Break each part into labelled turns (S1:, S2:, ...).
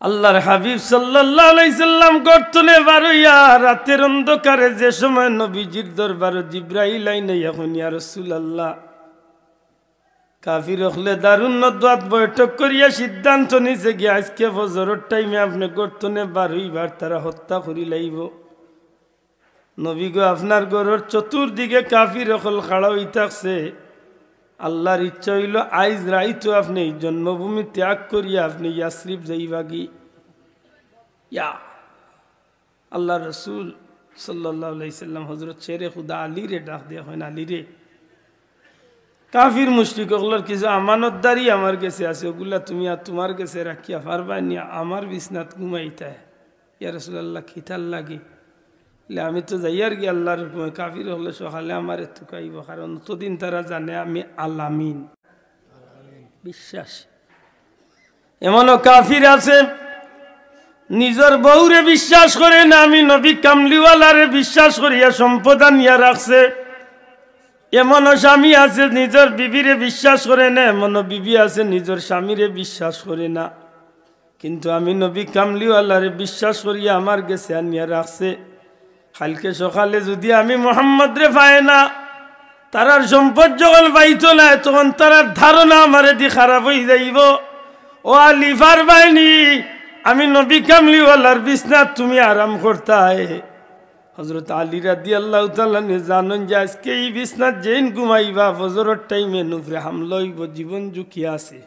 S1: আল্লাহর হাবিব সাল্লাল্লাহু আলাইহি সাল্লাম গর্তনে বারইয়া রাতের অন্ধকারে যে সময় নবীজির দরবারে জিবরাইল আইনে এখন ইয়া রাসূলুল্লাহ কাফির হলে দারুন নদওয়াত বৈঠক করিয়া সিদ্ধান্ত নিছে কি আজকে ফজরের টাইমে আপনি গর্তনে বারইবার তারা হত্যা করি লাইব। নবী গো আপনার ঘরের চতুর্দিকে কাফির হল খাড়া হই থাকছে, আল্লাহর ইচ্ছা হইল আইজ রাইতো আপনি জন্মভূমি ত্যাগ করিয়া আপনি ইয়াসরিব যাইবাগি। ইয়া আল্লাহ রসুল সাল্লাল্লাহু আলাইহি সাল্লাম হযরত শেরে খুদা আলী রে ডাক দেয়া হয়, আলী রে কাফির মুশরিক ওগুলোর কিছু আমানতদারি আমার কাছে আছে, ওগুলা তুমি আর তোমার কাছে রাখিয়া পারবা নি, আমার বিছনাত ঘুমাইতা। ইয়া রাসূলুল্লাহ খিতাল লাগি আমি তো যাই আর কি আল্লাহর হুকুমে। কাফির হলে সকালে আমার এত কাইব, কারণ ততদিন তারা জানে আমি আলামিন বিশ্বাস। এমনও কাফির আছে নিজের বউরে বিশ্বাস করে না, আমি নবী কামলিওয়ালারে বিশ্বাস করিয়া সম্পদা নিয়া রাখছে। এমনও স্বামী আছে নিজের বিবিরে বিশ্বাস করে না, এমনও বিবি আছে নিজের স্বামীরে বিশ্বাস করে না, কিন্তু আমি নবী কামলিওয়ালারে বিশ্বাস করিয়া আমার গেছে আনিয়া রাখছে। কালকে সকালে যদি আমি মোহাম্মদ রে পাই না, তারার সম্পদ যখন পাইতো না, তখন তারার ধারণা আমারে দি খারাপ হয়ে যাইব। ও আলিফার বাইনি আমি নবী কামলিওয়ালার বিছনাত তুমি আরাম করতাই। হযরত আলী রাদিয়াল্লাহু তাআলা জানেন যে আজকে এই বিছনাত যেন ঘুমাইবা ফজরের টাইমে নুফরে হামলা হইব, জীবন ঝুঁকি আছে।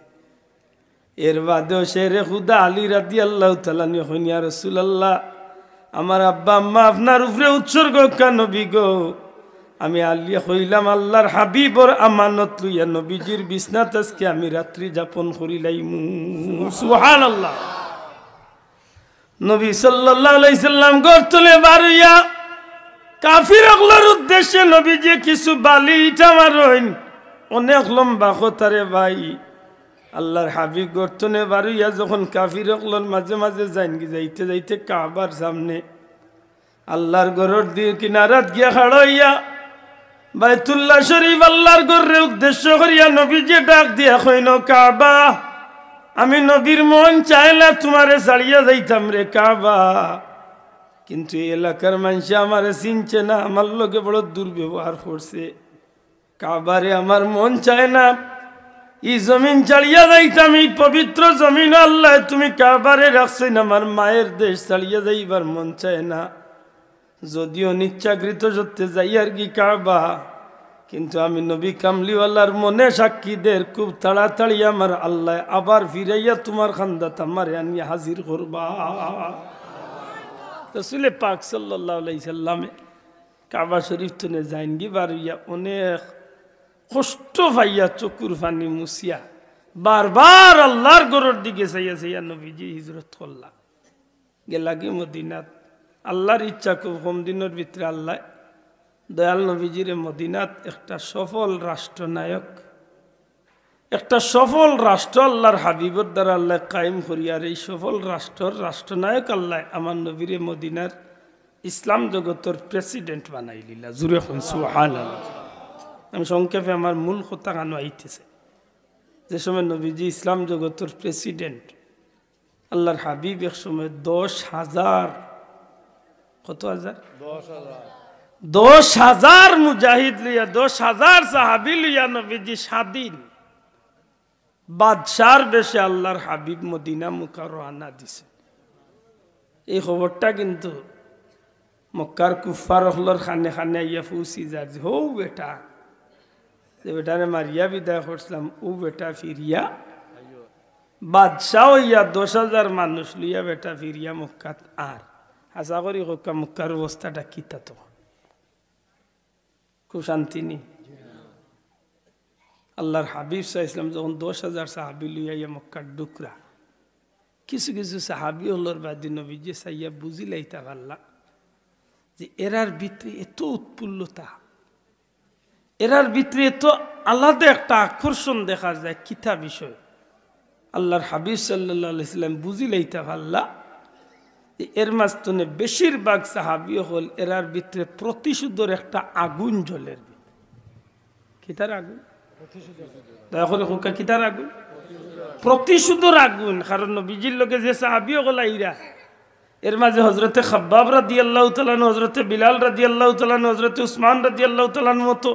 S1: এর বাদেও শেরে খুদা আলী রাদিয়াল্লাহু তাআলা কইন ইয়া রাসূলুল্লাহ আমার আব্বা আম্মা আপনার উপরে উৎসর্গ কেন নবী গো। আমি আলিয়া হইলাম আল্লাহর হাবিবর আমানত লইয়া নবীজির বিছনাত আজকে আমি রাত্রি যাপন করিলাইমু। সুবহানাল্লাহ। নবী সাল্লাল্লাহু আলাইহি সাল্লাম গর্তলে বারইয়া কাফিরগুলোর উদ্দেশ্যে নবীজি কিছু বালি ইটা মারইন, অনেক লম্বা কথারে ভাই। আল্লাহর হাবিব গর্তনে বারইয়া যখন কাফিরগুলোর মাঝে মাঝে যাইতে যাইতে কাবার সামনে আল্লাহর ঘরের দিয়ে কিনারাত গিয়া খাড়াইয়া বাইতুল্লাহ শরীফ আল্লাহর ঘরের উদ্দেশ্য করিয়া নবীজি ডাক দিয়া কইন কাবা আমি নবীর মন চাইলা তোমারে ছাড়িয়া যাইতাম রে কাবা, কিন্তু এই এলাকার মানুষ আমারে চিনছে না, আমার লোকে বড় দুর্ব্যবহার করছে। কাবারে আমার মন চায় না, এই জমিন ছাড়িয়া যাইতাম, এই পবিত্র জমিন আল্লাহ তুমি কাবারে রাখছেন, আমার মায়ের দেশ ছাড়িয়া যাইবার মন চায় না। যদিও নিচ্ছাকৃত সত্যি যাই আর কি কাবা, কিন্তু আমি নবী কামলিওয়ালার মনে সাক্ষীদের খুব তাড়াতাড়ি আমার আল্লাহ আবার ফিরাইয়া তোমার খান্দাত আমার আনিয়া হাজির করবা। রাসূল পাক সাল্লাল্লাহু আলাইহি সাল্লামে কাবা শরীফ তুনে যাইন গি বারইয়া অনেক কষ্ট পাইয়া চকুর পানি মুছিয়া বারবার আল্লাহর ঘরের দিকে চাইয়া চাইয়া নবীজি হিজরত করলা গেলা কি মদিনাত। আল্লাহর ইচ্ছা খুব কম দিনের ভিতরে আল্লাহ দয়াল নবীজির মদিনাত একটা সফল রাষ্ট্রনায়ক, একটা সফল রাষ্ট্র আল্লাহর হাবিবর দ্বারা আল্লাহ কায়েম করিয়ার এই সফল রাষ্ট্রনায়ক আল্লাহ আমার নবীরে মদিনার ইসলাম জগতের প্রেসিডেন্ট বানাই দিলা। জুরে সুবহানাল্লাহ। আমি সংক্ষেপে আমার মূল কথা কানো আইতেছে, যে সময় নবীজি ইসলাম জগতের প্রেসিডেন্ট, আল্লাহর হাবিব এক সময় 10,000 কত হাজার 10,000 মুজাহিদ লইয়া 10,000 সাহাবি লইয়া নবীজি স্বাধীন বাদশার বেশে আল্লাহর হাবিব মদিনা মুকাররমা দিছে। এই খবরটা কিন্তু মক্কার কুফার হলর খানে খানে আইয়া পৌঁছি যার যে হৌ বেটা, যে বেটারে মারিয়া বিদায় করছিলাম ও বেটা ফিরিয়া বাদশাহ হইয়া 10,000 মানুষ লইয়া বেটা ফিরিয়া মক্কাত। আর আশা করি হক্কা মক্কার অবস্থাটা কিতা তো খুব শান্তি নেই। আল্লাহর হাবিব সাল্লাল্লাহু আলাইহি ওয়াসাল্লাম যখন 10,000 সাহাবি লইয়া মক্কার ডুকরা, কিছু কিছু সাহাবি হলর বাদি নবীজি সাইয়া বুঝিলাইতা পারলা যে এরার ভিতরে এত উৎফুল্লতা, এরার ভিতরে এত আলাদা একটা আকর্ষণ দেখা যায় কিতা বিষয়। আল্লাহর হাবিব সাল্লাল্লাহু আলাইহি ওয়াসাল্লাম বুঝিলাইতা পারলা এর মাঝখানে বেশিরভাগ সাহাবি হল এরার ভিতরে প্রতিশোধের একটা আগুন জ্বলের। কিতার আগুন? দয়া করে হুকা কিতার আগুন? প্রতিশোধের আগুন। কারণ নবীজির লোকে যে সাহাবীও গলাইরা এর মাঝে হজরতে খাব্বাব রাদিয়াল্লাহু তাআলা, হজরতে বিলাল রাদিয়াল্লাহু তাআলা, হজরতে উসমান রাদিয়াল্লাহু তাআলার মতো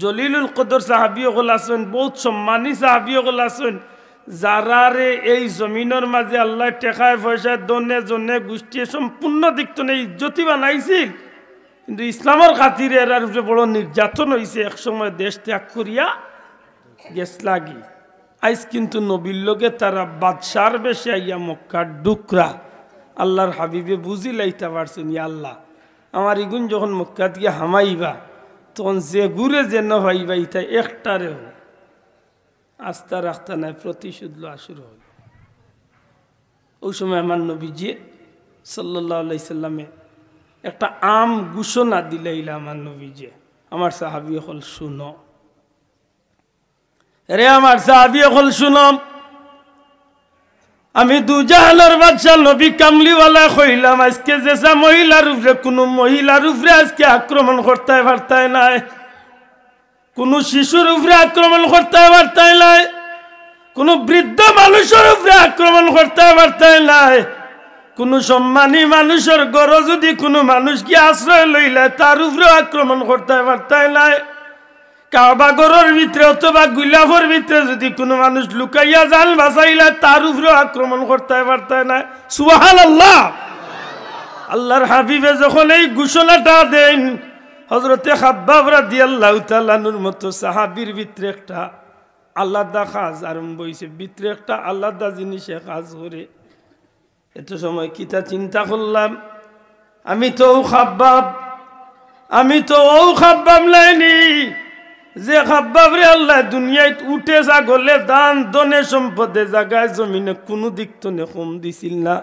S1: জলিলুল কদর সাহাবীও গল আছেন, বহুত সম্মানী সাহাবীও গল আছেন, যারারে এই জমিনের মাঝে আল্লাহ টেকায় পয়সায় দনে জনে গোষ্ঠী সম্পূর্ণ দিকত নেই ইজ্জতি বানাইছিল। কিন্তু ইসলামের খাতিরে এর উপরে বড় নির্যাতন হয়েছে। একসময় দেশ ত্যাগ করিয়া গেছ লাগি। আইস কিন্তু নবীর লোকে তারা বাদশার বেশে আইয়া মক্কার ডুকরা আল্লাহর হাবিবে বুঝি লাইতে পারছেন, আল্লাহ আমার ইগুন যখন মক্কা থেকে হামাইবা তখন যে ঘুরে যেন ভাইবা ইতা একটারেও আস্থা রাখতা নাই, প্রতিশোধ লওয়া শুরু হল। ওই সময় আমার নবীজি সাল্লাল্লাহু আলাইহি সাল্লামে একটা আম ঘোষণা দিলাইলা আমার নবীজি, আমার সাহাবী হল শুনো, রে আমার সাহাবী হল শুনো, আমি দুজাহানের বাদশা নবী কামলিওয়ালা কইলাম আজকে যেসা মহিলার উপরে কোনো মহিলার উপরে আজকে আক্রমণ করতে পারতাই নাই, কোনো শিশুর উপরে আক্রমণ করতে পারতাই নাই, কোনো বৃদ্ধ মানুষের উপরে আক্রমণ করতে পারতাই নাই, কোনো সম্মানী মানুষের ঘরে যদি কোনো মানুষকে আশ্রয় লইলে তার উপরে আক্রমণ করতে পারতাই নাই, কাবা ঘরের ভিতরে অথবা গুলাফের ভিতরে যদি কোনো মানুষ লুকাইয়া যান বাঁচাইলে তার উপরে আক্রমণ করতে পারতাই নাই। সুবহানাল্লাহ। আল্লাহর হাবিবে যখন এই ঘোষণাটা দেন, হযরতে খাব্বাব রাদিয়াল্লাহু তাআলা নূর মতো সাহাবীর ভিতরে একটা আলাদা কাজ আরম্ভ হইছে, ভিতরে একটা আলাদা জিনিসে কাজ করে। এত সময় কিতা চিন্তা করলাম, আমি তো খাব্বাব লাইনি যে খাব্বাব রে আল্লাহ দুনিয়ায় উঠে ছাগলে দান দনে সম্পদে জাগায় জমিনে কোনো দিক তো কম দিছিল না।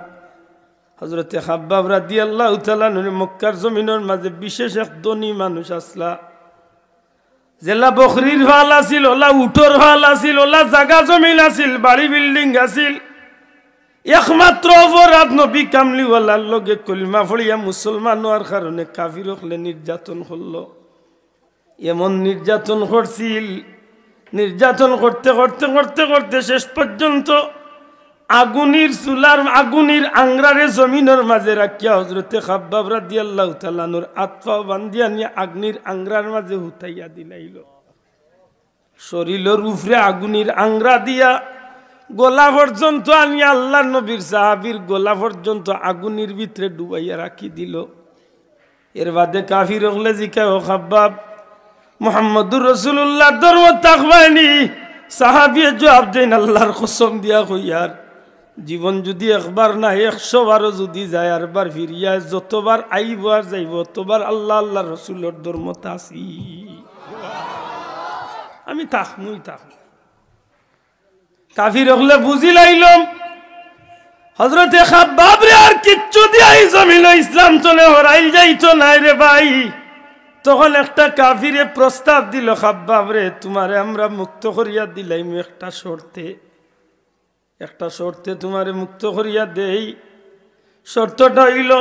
S1: হযরতে খাব্বাব রাদিয়াল্লাহু তাআলা মক্কার জমিনের মাঝে বিশেষ এক ধনী মানুষ আসলা, জেলা বকরির ভাল আছিল, ওলা উঠোর ভাল আছিল, ওলা জাগা জমিন আছিল, বাড়ি বিল্ডিং আছিল। একমাত্র অপরাধ নবী কামলিওয়ালার লগে কলিমা পড়িয়া মুসলমান হওয়ার কারণে কাফির হলে নির্যাতন করলো। এমন নির্যাতন করছিল, নির্যাতন করতে করতে করতে করতে শেষ পর্যন্ত আগুনের চুলার আগুনের আংরারে জমিনের মাঝে রাখিয়া হযরতে খাব্বাব রাদিয়াল্লাহু তাআলা নূর আতফা বান্ধিয়া নিয়ে আগুনের আংরার মাঝে হুতাইয়া দিলাইল। শরীরের উপরে আগুনের আংরা দিয়া গোলা পর্যন্ত আনিয়া আল্লাহ নবীর সাহাবীর গোলা পর্যন্ত আগুনের ভিতরে ডুবাইয়া রাখি দিল। এর বাদে কাফির হলে জিকা ও খাব্বাব মুহাম্মদুর রাসূলুল্লাহ ধর্ম তাকবানি? সাহাবী জবাব দেন আল্লাহর কসম দিয়া কইয়ার, জীবন যদি একবার না 100 বারও যদি যায় আর বার ফিরিয়া যতবার আইব আর যাইব ততবার আল্লাহ আল্লাহ রসুলের ধর্ম তাসি আমি তাকমুই তাক। কাফির হলে বুঝি লাইলাম হযরতে খাব্বাব রে আর কিচ্ছু দিয়াই জমিন ইসলাম চলে হরাইল যাইতো নাই রে ভাই। তখন একটা কাফিরে প্রস্তাব দিল, খাব্বাব রে তোমারে আমরা মুক্ত করিয়া দিলাম একটা শর্তে তোমারে মুক্ত করিয়া দেই। শর্তটা হইল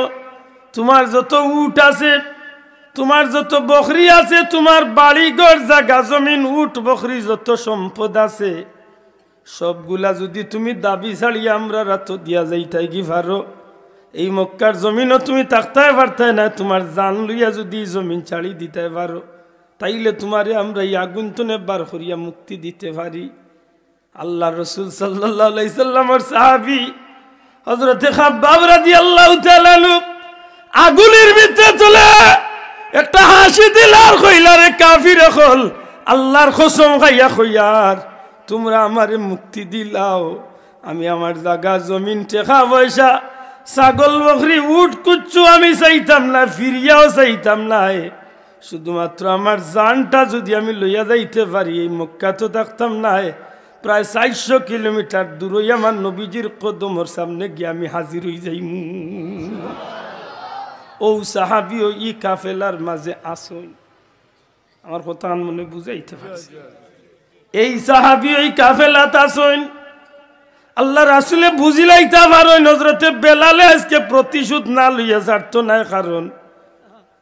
S1: তোমার যত উট আছে, তোমার যত বকরি আছে, তোমার বাড়ি ঘর জায়গা জমিন উট বকরি যত সম্পদ আছে সবগুলা যদি তুমি দাবি ছাড়িয়া আমরা রাত দিয়া যাইতাই কি পারো, এই মক্কার জমিনও তুমি থাকতে পারতাই না, তোমার জান লইয়া যদি জমিন ছাড়ি দিতে পারো তাইলে তোমারে আমরা এই আগুন তনে বার করিয়া মুক্তি দিতে পারি। আল্লাহ রসুল সাল্লাল্লাহু আলাইহি সাল্লামের সাহাবী হযরতে খাব্বাব রাদিয়াল্লাহু তাআলা আগুনের ভিতরে চলে একটা হাসি দিল আর কইলা, রে কাফির হল আল্লাহর কসম খাইয়া কইয়ার তোমরা আমারে মুক্তি দিলাও, আমি আমার জায়গা জমিন টাকা পয়সা ছাগল বকরি উট কুচ্ছু আমি চাইতাম না, ফিরিয়াও চাইতাম না, শুধুমাত্র আমার জানটা যদি আমি লইয়া যাইতে পারি এই মক্কা তো থাকতাম না। প্রায় 400 কিলোমিটার দূর হইয়া আমার নবীজির কদমের সামনে গিয়ে আমি হাজির হয়ে যাই। ও সাহাবী ও ই কাফেলার মাঝে আসুন, আমার কথা মনে বুঝাইতে পারছি। এই সাহাবী ওই কাফেলাত আসুন, আল্লাহ রাসূলে বুঝিলাইতে পারেন হযরতে বেলালে আজকে প্রতিশোধ না লইয়া ছাড়তো না, কারণ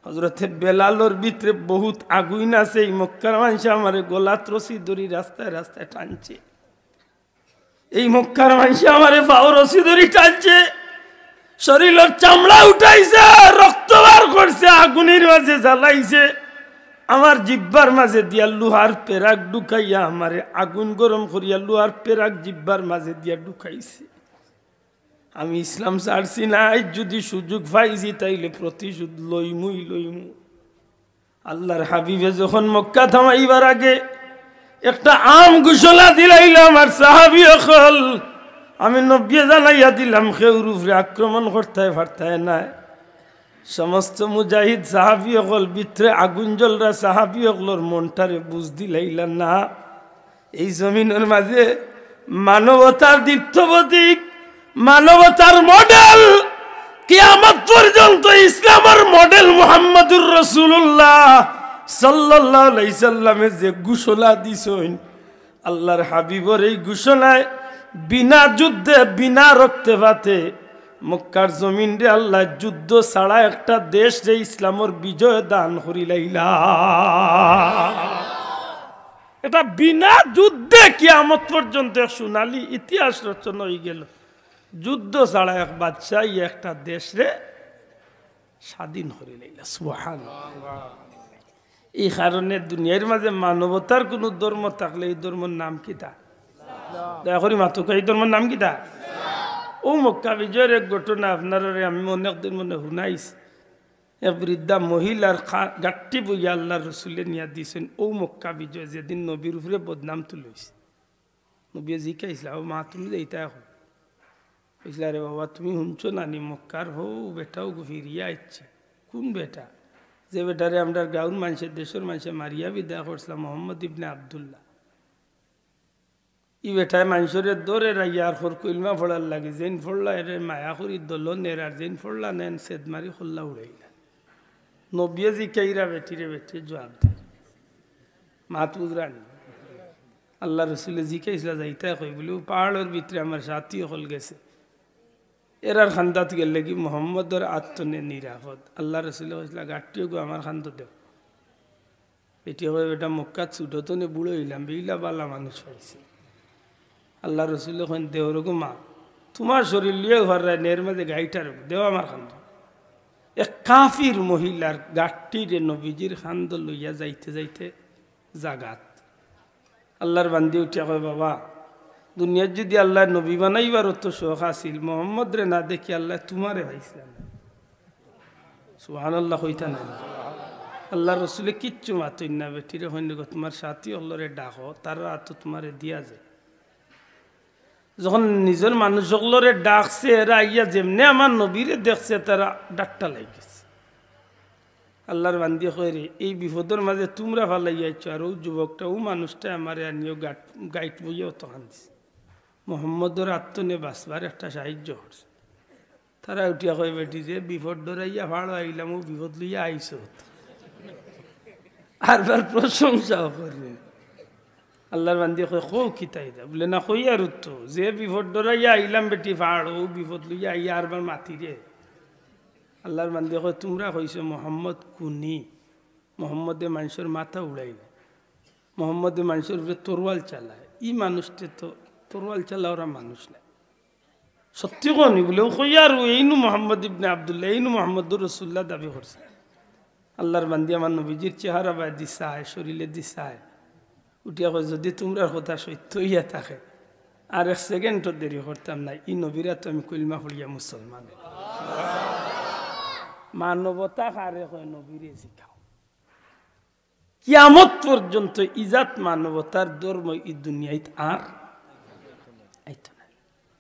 S1: হযরতে বেলালর ভিতরে বহুত আগুন আছে। এই মক্কার মানুষ আমার গলাত রশি ধরি রাস্তায় রাস্তায় টানছে, এই মক্কার মানুষ আমারে পাও রশি ধরি টানছে, শরীরের চামড়া উঠাইছে, রক্ত বার করছে, আগুনের মাঝে জ্বালাইছে, আমার জিব্বার মাঝে দিয়া লোহার পেরাক ঢুকাইয়া আমারে আগুন গরম করিয়া লোহার পেরাক জিব্বার মাঝে দিয়া ঢুকাইছে। আমি ইসলাম ছাড়ছি নাই, যদি সুযোগ পাইছি তাইলে প্রতিশোধ লইমু। আল্লাহর হাবিবে যখন মক্কা থামাইবার আগে একটা আম ঘোষণা দিলাইল আমার সাহাবী হল, আমি নবী জানাইয়া দিলাম কেউর উপরে আক্রমণ করতে পারতায় না। সমস্ত মুজাহিদ সাহাবী হল ভিতরে আগুন জ্বলরা সাহাবী হকলর মনটারে বুঝ দিলাইলা না, এই জমিনের মাঝে মানবতার দীপ্তবতীক, মানবতার মডেল, কিয়ামত পর্যন্ত ইসলামের মডেল মুহাম্মদুর রাসূলুল্লাহ সাল্লাল্লাহু আলাইহি সাল্লামের যে ঘোষণা দিছেন, আল্লাহর হাবিবর এই ঘোষণায় বিনা যুদ্ধে বিনা রক্তপাতে মক্কার জমিন রে আল্লাহ যুদ্ধ ছাড়া একটা দেশ যে ইসলামের বিজয় দান করিলাইলা। এটা বিনা যুদ্ধে কিয়ামত পর্যন্ত সোনালী ইতিহাস রচনা হয়ে গেল। যুদ্ধ ছাড়া এক বাদশাহ একটা দেশ রে স্বাধীন করিলাইলা। সুবহানাল্লাহ। এই কারণে দুনিয়ার মাঝে মানবতার কোন ধর্ম থাকলে এই ধর্মের নাম কিতা? দয়া করি মাতুক, এই ধর্মের নাম কিতা? ও মক্কা বিজয়ের এক ঘটনা আপনার আমি অনেকদিন মনে শুনাইছি। এক বৃদ্ধা মহিলার গাঠটি বইয়া আল্লাহ রসুলে নিয়া দিয়েছেন। ও মক্কা বিজয় যেদিন নবীর উপরে বদনাম তুলেছে, নবী জিকাইছিলা, ও মা তুমি যাইতা এখন কইসলা, রে বাবা তুমি শুনছো নানি মক্কার হো বেটাও ফিরিয়া আইছে। কোন বেটা? যে বেটারে আমরা গাঁর মানুষের দেশের মানুষে মারিয়া বিদায় করছিলাম, মোহাম্মদ ইবনে আবদুল্লাহ। ই বেটায় মানুষের দৌড়ে রাইয়ার খর কইলমা ফোড়ার লাগে, যেন ফোড়লা এর মায়া করি দল নের, আর যেন ফোড়লা নেন সেদ মারি খোল্লা উড়াইলা। নবিয়ে জিকাইরা বেটিরে বেটি জবাব দে, মাত উজরানি। আল্লাহ রসুলে জিকাইছিলা যাইতা কই বলে পাহাড়ের ভিতরে আমার সাথী হল গেছে, এরার খান্দাত গেলে কি মোহাম্মদর আত্মনে নিরাপদ। আল্লাহ রসুলে কইসলা গাঠটিও গো আমার খান্ত দেও। বেটি হয়ে বেটা মক্কা ছুটো তো নে বুড়ো হইলাম, বেইলা বালা মানুষ হয়েছে। আল্লাহ রসুল এখন দেওর গো মা তোমার শরীর লিয়ে ঘর রায় নের মাঝে গাইটার দেও আমার খান্দ। এক কাফির মহিলার গাঠটিরে নবীজির খান্দ লইয়া যাইতে যাইতে জাগাত আল্লাহর বান্দি উঠিয়া কয়, বাবা দুনিয়ার যদি আল্লাহ নবী বানাইবার তো শখ আসিল, মোহাম্মদ রে না দেখি আল্লাহ তোমারে ভাইছিলাম। সুবহানাল্লাহ হইতা না। আল্লাহ রসুলে কিচ্ছু মাতই না, বেটিরে হইনি গো তোমার সাথী হলরে ডাকো, তারা তো তোমারে দিয়া যায়। যখন নিজের মানুষ সকলরে ডাকছে, এরা আইয়া যেমনি আমার নবীরে দেখছে তারা ডাকটা লাগিয়েছে। আল্লাহর বান্দি কইরে এই বিপদের মাঝে তোমরা ভালাইয়াছ, আর ও যুবকটা ও মানুষটা আমারে আনিও গাইট বইয়াও তখন দিছে। মোহাম্মদর আত্মনে বাঁচবার একটা সাহায্য করছে। তারা উঠিয়া কই বেটি যে বিপদ ডরাইয়া ভালো আইলাম, ও বিপদ লইয়া আইস, আরবার প্রশংসাও করবে। আল্লাহর বান্দি কই কৌ কিতাই দা বলে না কই আর তো যে বিপদ ডরাইয়া আইলাম বেটি পাহাড়, ও বিপদ লইয়া আইয়া আরবার মাতি রে। আল্লাহর বান্দি কই তোমরা কইছো মোহাম্মদ কুনি, মোহাম্মদে মানুষের মাথা উড়াইলে, মোহাম্মদে মানুষের উপরে তরোয়াল চালায়। ই মানুষটা তো তরোয়াল চালা ওরা মানুষ নাই, সত্যি কনি বলে ও কই আর এইনু মোহাম্মদ ইবনে আবদুল্লাহ, এইনু মোহাম্মদুর রাসূলুল্লাহ দাবি করছে। আল্লাহর বান্দি আমার নবীজির চেহারা বাই দিশায়, শরীরে দিশায় উঠিয়া কয় যদি তোমরা কথা সত্য হইয়া থাকে আর এক সেকেন্ডও দেরি করতাম না, ই নবীরা তো আমি কলমা পড়িয়া মুসলমান। মানবতা কারে কয়? নবীরে শিখাও। কিয়ামত পর্যন্ত ইজাত মানবতার ধর্ম এই দুনিয়ায় আর আইতো না।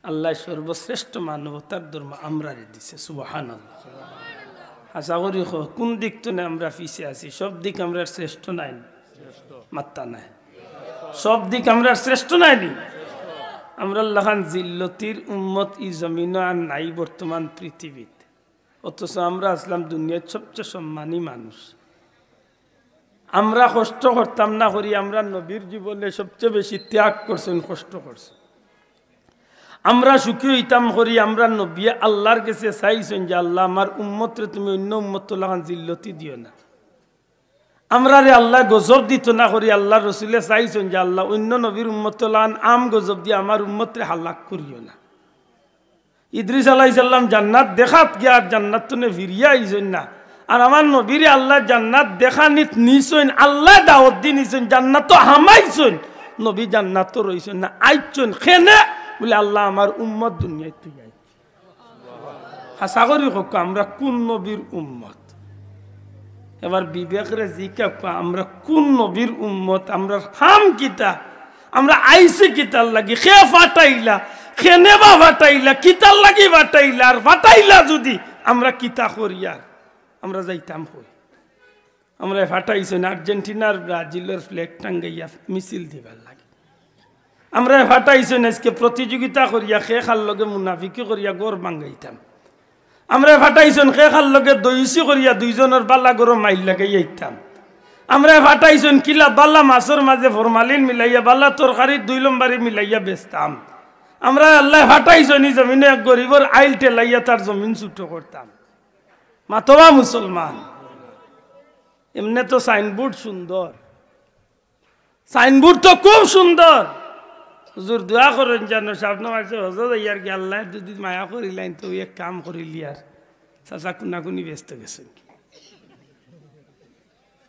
S1: আল্লাহ সর্বশ্রেষ্ঠ মানবতার ধর্ম আমরা দিছে। সুবহানাল্লাহ। আশা করি কোন দিক তো না আমরা পিছিয়ে আছি, সব দিক আমরা শ্রেষ্ঠ নাই, মাত্তা নাই, সব দিক আমরা শ্রেষ্ঠ নাই। আমরা লাখান জিল্লতির উম্মত ই জমিন আর নাই বর্তমান পৃথিবীতে, অথচ আমরা আসলাম দুনিয়ার সবচেয়ে সম্মানী মানুষ। আমরা কষ্ট করতাম না করি, আমরা নবীর জীবনে সবচেয়ে বেশি ত্যাগ করছেন, কষ্ট করছেন। আমরা সুখী হইতাম করি, আমরা নবী আল্লাহর কাছে চাইছেন যে আল্লাহ আমার উম্মতরে তুমি অন্য উম্মত লাগান জিল্লতি দিও না। আমরা রে আল্লাহ গজব দিত না করি আল্লাহ রসুলে চাইছেন যে আল্লাহ অন্য নবীর উম্মত লান আম গজব দিয়ে আমার উম্মতরে হাল্লাক করিও না। ইদ্রিস আলাইহিস সালাম জান্নাত দেখাত গিয়া আর জান্নাত তো ফিরিয়া আইছেন না। আর আমার নবীরে আল্লাহ জান্নাত দেখানিত নিছেন, আল্লাহ দাওয়াত দি নিছেন, জান্নাত তো হামাইছেন, নবী জান্নাত তো রইছেন না, আইছেন খেনে বলে আল্লাহ আমার উম্মত দুনিয়ায় তুই আই। হাসা করি হোক আমরা কোন নবীর উম্মত? এবার বিবেকরে জিজ্ঞা আমরা কোন নবীর উম্মত? আমরা খাম কিতা? আমরা আইসি কিতার লাগি? খে ফাটাইলা খেনে বা ফাটাইলা কিতার লাগি ফাটাইলা? আর ফাটাইলা যদি আমরা কিতা করিয়ার আমরা যাইতাম কই? আমরা ফাটাইছেন আর্জেন্টিনার ব্রাজিলের ফ্ল্যাগ টাঙ্গাইয়া মিছিল দিবার লাগে। আমরা ফাটাইছেন আজকে প্রতিযোগিতা করিয়া খে খার লগে মুনাফিকি করিয়া গড় বাঙ্গাইতাম। আমরা ফাটাইছেন খে খার লগে দইসি করিয়া দুইজনের বালা গরো মাইল লাগাই আইতাম। আমরা ফাটাইছেন কিলা বালা মাছের মাঝে ফরমালিন মিলাইয়া বালা তরকারি 2 লম্বারি মিলাইয়া বেচতাম। আমরা আল্লাহ ফাটাইছেন জমিনে এক গরিবর আইল টেলাইয়া তার জমিন ছুটো করতাম। মাতবা মুসলমান, এমনি তো সাইনবোর্ড সুন্দর, সাইনবোর্ড তো খুব সুন্দর। হুজুর দোয়া করেন জানো স্বপ্ন আছে হজর ইয়ার কি আল্লাহ যদি মায়া করিলেন তো এক কাম করিলি আর চাচা কুনাকুনি ব্যস্ত গেছেন,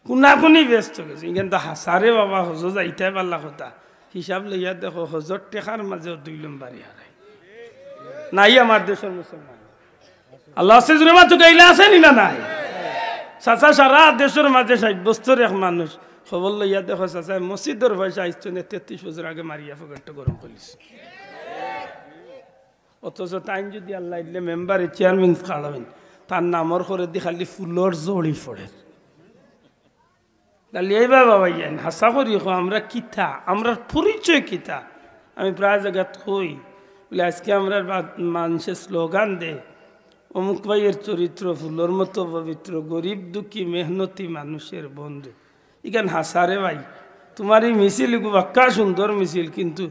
S1: কুনাকুনি ব্যস্ত গেছে কিন্তু হাসারে বাবা হজর যাইতাই পারলা কথা হিসাব লইয়া দেখো হজর টেকার মাঝে 2 লম্বারি হারাই নাই আমার দেশের মুসলমান। আল্লাহ আছে জুড়ে মাত্র গাইলে আসেনি না নাই? চাচা সারা দেশের মাঝে 60 বছর এক মানুষ খবর লইয়া দেখো চাচা মসজিদের পয়সা আসছে 33 বছর আগে মারিয়া ফোকারটা গরম করিস। অথচ তাই যদি আল্লাহ ইল্লে মেম্বারে চেয়ারম্যান খাড়াবেন তার নামর করে দি খালি ফুলর জড়ি পড়ে তাহলে এইবার বাবা ইয়ান হাসা করি আমরা কিতা, আমরা পরিচয় কিতা? আমি প্রায় জায়গা কই বলে আজকে আমরা মানুষের স্লোগান দে অমুক ভাইয়ের চরিত্র ফুলর মতো পবিত্র, গরিব দুঃখী মেহনতি মানুষের বন্ধু। ইখান হাসারে ভাই তোমার এই মিছিল বাক্কা সুন্দর মিছিল, কিন্তু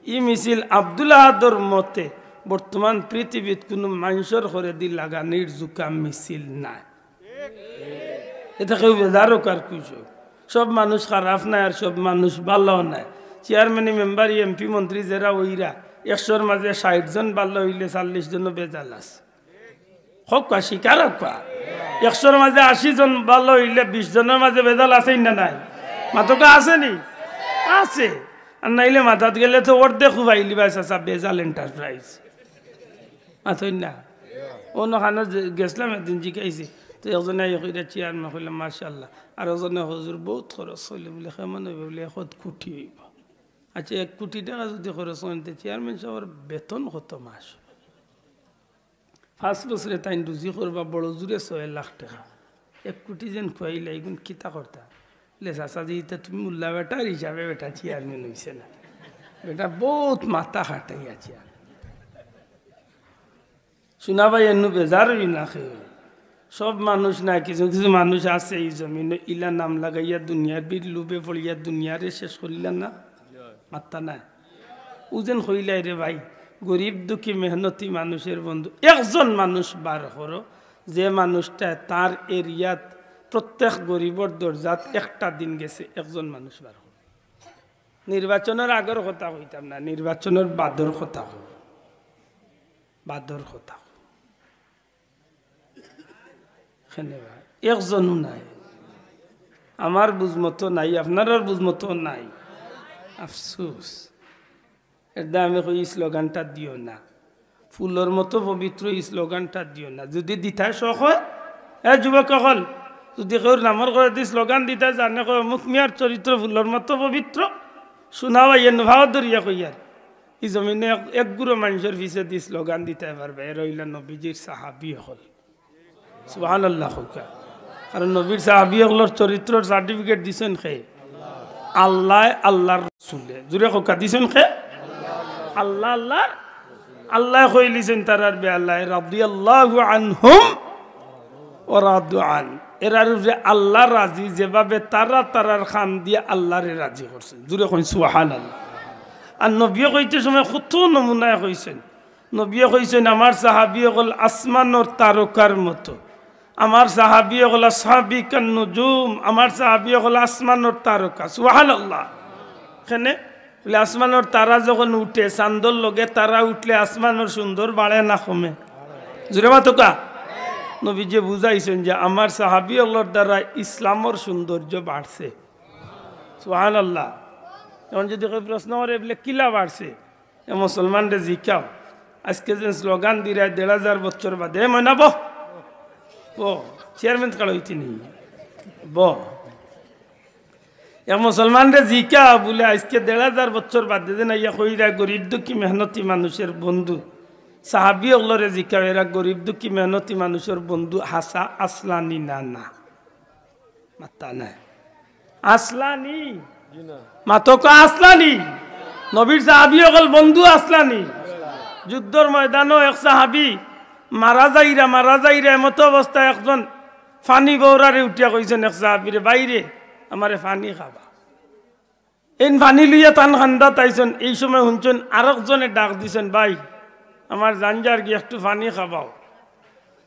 S1: এই মিছিল আব্দুল আহাদর মতে বর্তমান পৃথিবীত কোনো মানুষের করে দি লাগানির জুকাম মিছিল নাই। এটা কেউ বেজারও কার কিছু, সব মানুষ খারাপ নাই আর সব মানুষ ভালো নাই। চেয়ারম্যান মেম্বার এমপি মন্ত্রী যারা ওইরা 100-র মাঝে 60 জন ভালো হইলে 40 জন বেজাল আছে। হোক স্বীকার হোক 100-র মাঝে 80 জন ভালো হইলে 20 জনের মাঝে বেজাল আছে না নাই? মাতকা আছে নি? আছে। আর নাইলে মাথাত গেলে তো অর্ধেক খুবাইলি ভাই চাচা বেজাল এন্টারপ্রাইজ মাথই না। অন্যখানে গেছিলাম একদিন জিকাইছি তো একজনে চেয়ারম্যান কইলাম মাশাআল্লাহ, আর একজনে হুজুর বহুত খরচ হইলে বলে কেমন হইব বলে 1 কোটি হইব। আচ্ছা 1 কোটি টাকা যদি খরচ হয় চেয়ারম্যান সাহেবের বেতন কত মাস? 5 বছরে তাই রুজি করবা বড় জোরে 6 লাখ টাকা। 1 কোটি যেন খুয়াইলে এগুন কিতা করতা বলে চাচা যেটা তুমি মুল্লা বেটার হিসাবে বেটা চেয়ারম্যান হইছে না, বেটা বহুত মাথা খাটাই আছে। শোনা ভাই এনু বেজার হই না খেয়ে সব মানুষ না, কিছু কিছু মানুষ আছে এই জমিন ইলা নাম লাগাইয়া দুনিয়ার বীর লুবে পড়িয়া দুনিয়ারে শেষ করিলা না মাত্তা না। উজেন হইলাই রে ভাই গরিব দুঃখী মেহনতি মানুষের বন্ধু একজন মানুষ বার করো, যে মানুষটা তার এরিয়াত প্রত্যেক গরিবর দরজাত একটা দিন গেছে, একজন মানুষ বার করো। নির্বাচনের আগের কথা কইতাম না, নির্বাচনের বাদর কথা কই, বাদর কথা একজনও নাই। আমার বুঝমতো নাই, আপনার বুঝমতো নাই, আফসোস। এর দামে কই স্লোগানটা দিও না, ফুলের মতো পবিত্র এই স্লোগানটা দিও না। যদি দিতায় শখ হয় যুবক হল, যদি কেউ নামর করে দি স্লোগান দিতায় জানে মুখ মিয়ার চরিত্র ফুলের মতো পবিত্র শোনাও ভাও ধরিয়া কইয়ার এই জমিনে এক গুরু মানুষের পিছে দি স্লোগান দিতে পারবে এ রইলা নবীজির সাহাবি হল। সুবহানাল্লাহ। কারণ নবীর সাহাবি হলর চরিত্রর সার্টিফিকেট দিছেন খে আল্লাহ, আল্লাহর রাসূলে জুরে কোকা দিছেন খে আল্লাহ, আল্লাহ আল্লাহ কইলিছেন তারার বে আল্লাহ রাদিয়াল্লাহু আনহুম ওয়া রাদু আন। এরার উপরে আল্লাহ রাজি, যেভাবে তারা তারার খান দিয়ে আল্লাহরে রাজি করছেন। জুরে কইন সুবহানাল্লাহ। আর নবী কইতে সময় কত নমুনায় কইছেন। নবী কইছেন আমার সাহাবী হল আসমানোর তারকার মতো, আমার সাহাবী হল সাহাবিকান নুজুম, আমার সাহাবী হল আসমানোর তারকা। সুবহানাল্লাহ। এখানে বলে আসমানোর তারা যখন উঠে, চাঁদর লগে তারা উঠলে আসমানোর সুন্দর বাড়ে না কমে? জোরে মাতকা। নবীজি বুঝাইছেন যে আমার সাহাবী হলর দ্বারা ইসলামের সৌন্দর্য বাড়ছে। সুবহানাল্লাহ। এখন যদি কেউ প্রশ্ন করে বলে কিলা বাড়ছে, এ মুসলমানরে জিকাও। আজকে যে স্লোগান দিরা ১,৫০০ বছর বাদে ময়না বহ চেয়ারম্যান কাল হইতে নি এ মুসলমানরে জিকা বলে আজকে ১,৫০০ বছর বাদে যে না ইয়া কইরা গরিব দুঃখী মেহনতি মানুষের বন্ধু। সাহাবী ওগুলোরে জিকা এরা গরিব দুঃখী মেহনতি মানুষের বন্ধু হাসা আসলানি না? না মাতা নাই আসলানি মাতক আসলানি। নবীর সাহাবী ওগুল বন্ধু আসলানি। যুদ্ধর ময়দানও এক সাহাবী মারা যাইরা এমত অবস্থায় একজন ফানি বৌরারে উঠিয়া কইছেন এক সাহাবীরে, বাইরে আমারে ফানি খাবা। এই ফানি লইয়া তান খান্দা তাইছেন। এই সময় শুনছেন আরেকজনে ডাক দিছেন, ভাই আমার জানজার গিয়ে একটু ফানি খাবাও।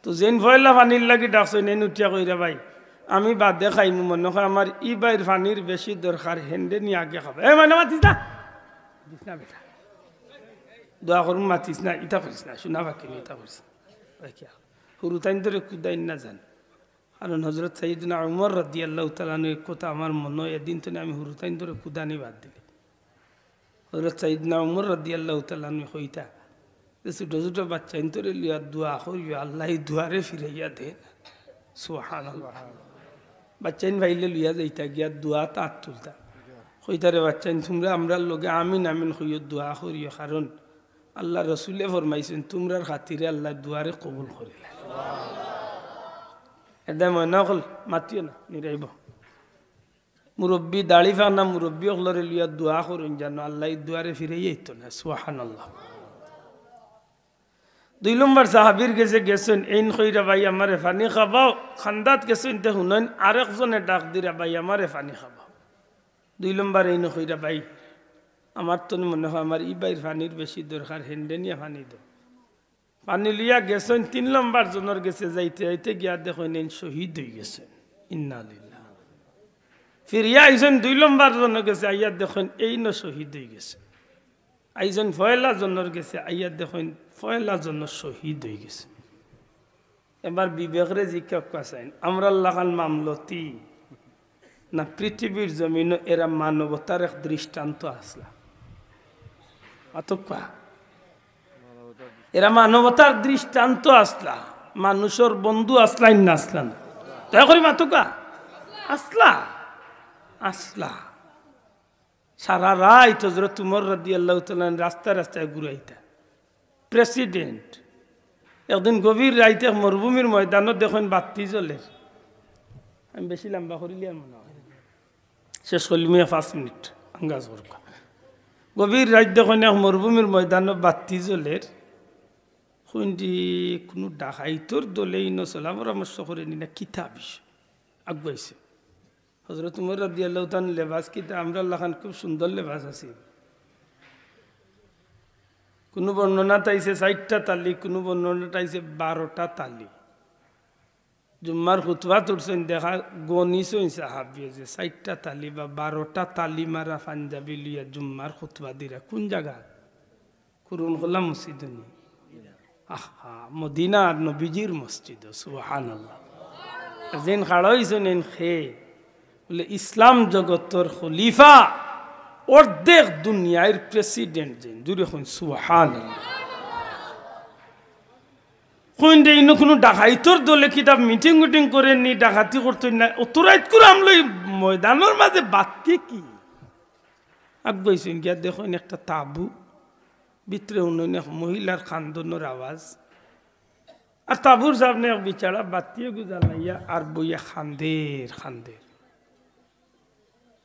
S1: তো যেন ভয়লা ফানির লাগি ডাকছেন, এন উঠিয়া কইরা, ভাই আমি বাদে খাইমু, মনে হয় আমার ই বাইর ফানির বেশি দরকার, হেন্ডে নিয়ে আগে খাবা। এ মানে মাতিস না, দিস না বেটা, দোয়া করুন মাতিস না, ইটা করিস না, শোনা বাকি ইটা করিস হুরু তাইন ধরে কুদাইন না যান। কারণ হজরত সাইয়্যিদনা উমর রাদিয়াল্লাহু তাআলা আনহুর কথা আমার মনে হয়, এদিন তো আমি হুরু তাইন ধরে কুদানি বাদ দিলি। হজরত সাইয়্যিদনা উমর রাদিয়াল্লাহু তাআলা আনহু কইতা, ছোট ছোট বাচ্চা ইন্তরে লিয়া দোয়া করিও, আল্লাহ দুয়ারে ফিরাইয়া দেন। সুবহানাল্লাহ। বাচ্চাইন ভাইলে লইয়া যাইতা গিয়া দোয়া তাঁত তুলতা, কইতারে বাচ্চাইন তোমরা আমরার লগে আমিন আমিন কইও দোয়া করিও, কারণ আল্লাহ রসুলে ফরমাইছেন তোমরার খাতিরে আল্লাহ দুয়ারে কবুল করিলেন। এদা ময়না হল মাতিও না, নিরাইব মুরব্বী দাড়ি ফানা মুরব্বী হলরে লিয়া দোয়া করুন জানো আল্লাহ দুয়ারে ফিরাইয়া ইতো না। সুবহানাল্লাহ। ২ নম্বর সাহাবীর গেছেন এইন কইরা, ভাই আমারে পানি খাবাও। খান্দাত গেছেন তে শুনেন আরেকজনে ডাক দিরা, ভাই আমারে পানি খাবাও। ২ নম্বর এইন কইরা, ভাই আমার তো মনে হয় আমার ই বাইর পানির বেশি দরকার, হেন্ডে নিয়ে পানি দো। পানি লিয়া গেছেন ৩ নম্বর জনের গেছে, যাইতে যাইতে গিয়া দেখেন এই শহীদ হয়ে গেছেন। ইন্না লিল্লাহ। ফিরিয়া আইছেন ২ নম্বর জনের গেছে, আইয়া দেখেন এই ন শহীদ হয়ে গেছে। আইছেন ফয়লা জনের গেছে, আইয়া দেখেন ফয়লা জন শহীদ হয়ে গেছে। এবার বিবেকরে জিজ্ঞাসা চাইন, আমরা লাগান মামলতি না পৃথিবীর জমিন এরা মানবতার এক দৃষ্টান্ত আসলা? এরা মানবতার দৃষ্টান্ত আসলা, মানুষের বন্ধু আসলাইন না আসলা না? দয়া করি মাতুকা আসলা আসলা। সারা রাত হযরত উমর রাদিয়াল্লাহু তাআলা রাস্তায় রাস্তায় ঘুরাইতা। প্রেসিডেন্ট একদিন গভীর রাইতে মরুভূমির ময়দানত দেখেন বাতি জ্বলে। আমি বেশি লম্বা করিলি আর মনে হয় শেষ করলি 5 মিনিট আঙ্গাজ করব। গভীর রাত দেখেন মরুভূমির ময়দানত বাতি জ্বলে। শুনছি কোনো ডাকাইতর দলে ইনো চলা পরামর্শ করে নি না কিতাব আগুয়াইছে। হযরত উমর রাদিয়াল্লাহু তাআলা লেবাস কিতা আমরা লাখান খুব সুন্দর লেবাস আছে। কোনো বর্ণনা তাইছে 4টা তালি, কোনো বর্ণনা তাইছে 12টা তালি। জুম্মার খুতবা তুলছেন দেখা গনিছেন সাহাবিয়ে যে 4টা তালি বা 12টা তালি মারা পাঞ্জাবি লিয়া জুম্মার খুতবা দিরা। কোন জায়গা? কুরুন খোলা মসজিদ নি? আহা, মদিনার নবীজির মসজিদ। সুবহানাল্লাহ। যেন খাড়া হইছেন এন খে বলে ইসলাম জগতর খলিফা, অর্ধেক দুনিয়ার প্রেসিডেন্ট যেন দূরে হন। সুবহানাল্লাহ। কোন দে ইনো কোনো ডাকাইতর দলে কিতাব মিটিং উটিং করেন নি, ডাকাতি করতেন না। অতরাইত করে আমলো ময়দানের মাঝে বাতি কি আগুয়াইছেন গিয়া দেখেন একটা তাবু, ভিতরে উন্নয়ন এক মহিলার খান্দনের আওয়াজ, আর তাবুর সামনে এক বিচারা বাতিয়ে গুজালাইয়া আর বইয়া খান্দের খান্দের।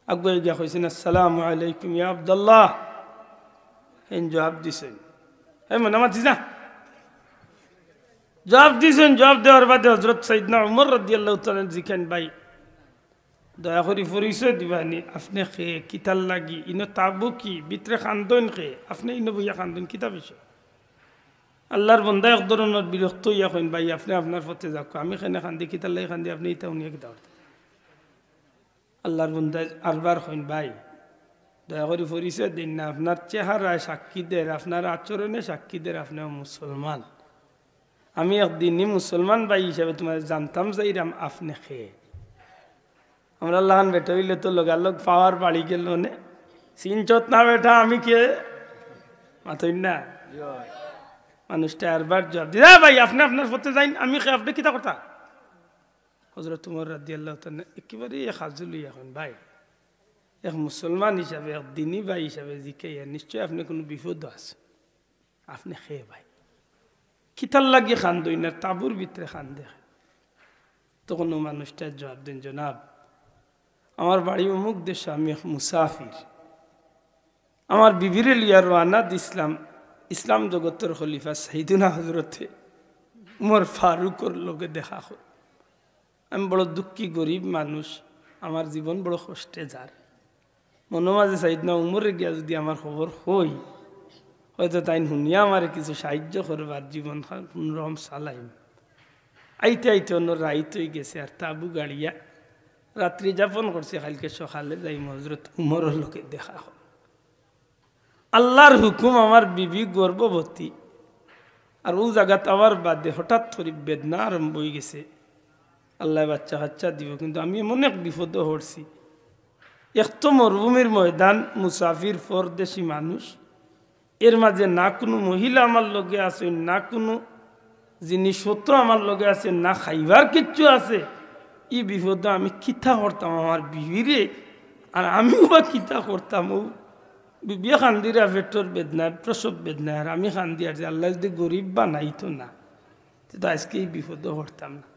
S1: আগুয়াই গিয়া কইছেন আসসালামু আলাইকুম ইয়া আব্দুল্লাহ। হেন জবাব দিছেন, হে মনে মাতিস না, জবাব দিছেন। জবাব দেওয়ার বাদে হযরত সাইয়্যিদনা উমর রাদিয়াল্লাহু তাআলা জিকেন, ভাই দয়া করে পরিচয় দিবানি, আপনি খে কিতাল লাগি ইনো তাবু কি ভিতরে খান্দন খে, আপনি ইনো বইয়া খান্দন কিতা বিষয়? আল্লাহর বন্দা এক ধরনের বিরক্ত হইয়া কইন ভাই আপনি আপনার পথে যাক, আমি এখানে খান্দি কিতার লাগে খান্দি আপনি ইটা উনিয়ে কিতা করতেন। আল্লাহর বন্দা আরবার কইন ভাই দয়া করে পরিচয় দিন না, আপনার চেহারায় সাক্ষী দের, আপনার আচরণে সাক্ষী দের আপনি মুসলমান। আমি একদিনই মুসলমান ভাই হিসাবে তোমার জানতাম যাইরাম আপনি খেয়ে। আমরা লাগান বেটা হইলে তো লোক পাওয়ার বাড়ি গেল নে চিনচত না বেটা আমি কে মাথই না মানুষটা আরবার জবাব দি ভাই আপনি আপনার পথে যাইন, আমি খেয়ে আপনি কিতা কথা। হযরত উমর রাদিয়াল্লাহু তাআলা একেবারে খাজুলি এখন ভাই এক মুসলমান হিসাবে এক দিনী ভাই হিসাবে জিকে নিশ্চয় আপনি কোনো বিপদ আছে, আপনি খেয়ে ভাই কিতার লাগিয়ে খান দই না তাবুর ভিতরে খান দেখে। তখন ও মানুষটা জবাব দেন জনাব আমার বাড়ি অমুক দেশে, আমি এক মুসাফির, আমার বিবিরে লিয়া রওনা দিছিলাম ইসলাম জগতের খলিফা সাইয়েদনা হযরতে উমর ফারুকর লগে দেখা হয়। আমি বড় দুঃখী গরিব মানুষ, আমার জীবন বড় কষ্টে যার, মনে মাঝে সাইয়েদনা উমরে গিয়া যদি আমার খবর হই হয়তো তাই শুনিয়া আমার কিছু সাহায্য করবার জীবন কোনরকম চালাইম। আইতে আইতে অন্য রাইত হয়ে গেছে আর তাবু গাড়িয়া রাত্রি যাপন করছে, কালকে সকালে যাই হযরত উমরের লোকে দেখা হয়। আল্লাহর হুকুম আমার বিবি গর্ভবতী, আর ও জায়গাতে আমার বাদে হঠাৎ করে বেদনা আরম্ভ হয়ে গেছে, আল্লাহ বাচ্চা কাচ্চা দিব, কিন্তু আমি এমন এক বিপদ হরছি। এক তো মরুভূমির ময়দান, মুসাফির পরদেশি মানুষ, এর মাঝে না কোনো মহিলা আমার লগে আছে, না কোনো জিনিসপত্র আমার লগে আছে, না খাইবার কিচ্ছু আছে। এই বিপদ আমি কিতা করতাম আমার বিবিরে, আর আমিও বা কিতা করতাম। ও বিবিয়া খান্দিরা পেটর বেদনায় প্রসব বেদনায়, আর আমি খান্দি আর যে আল্লাহ যদি গরিব বানাইতো না তো আজকে এই বিপদ করতাম না।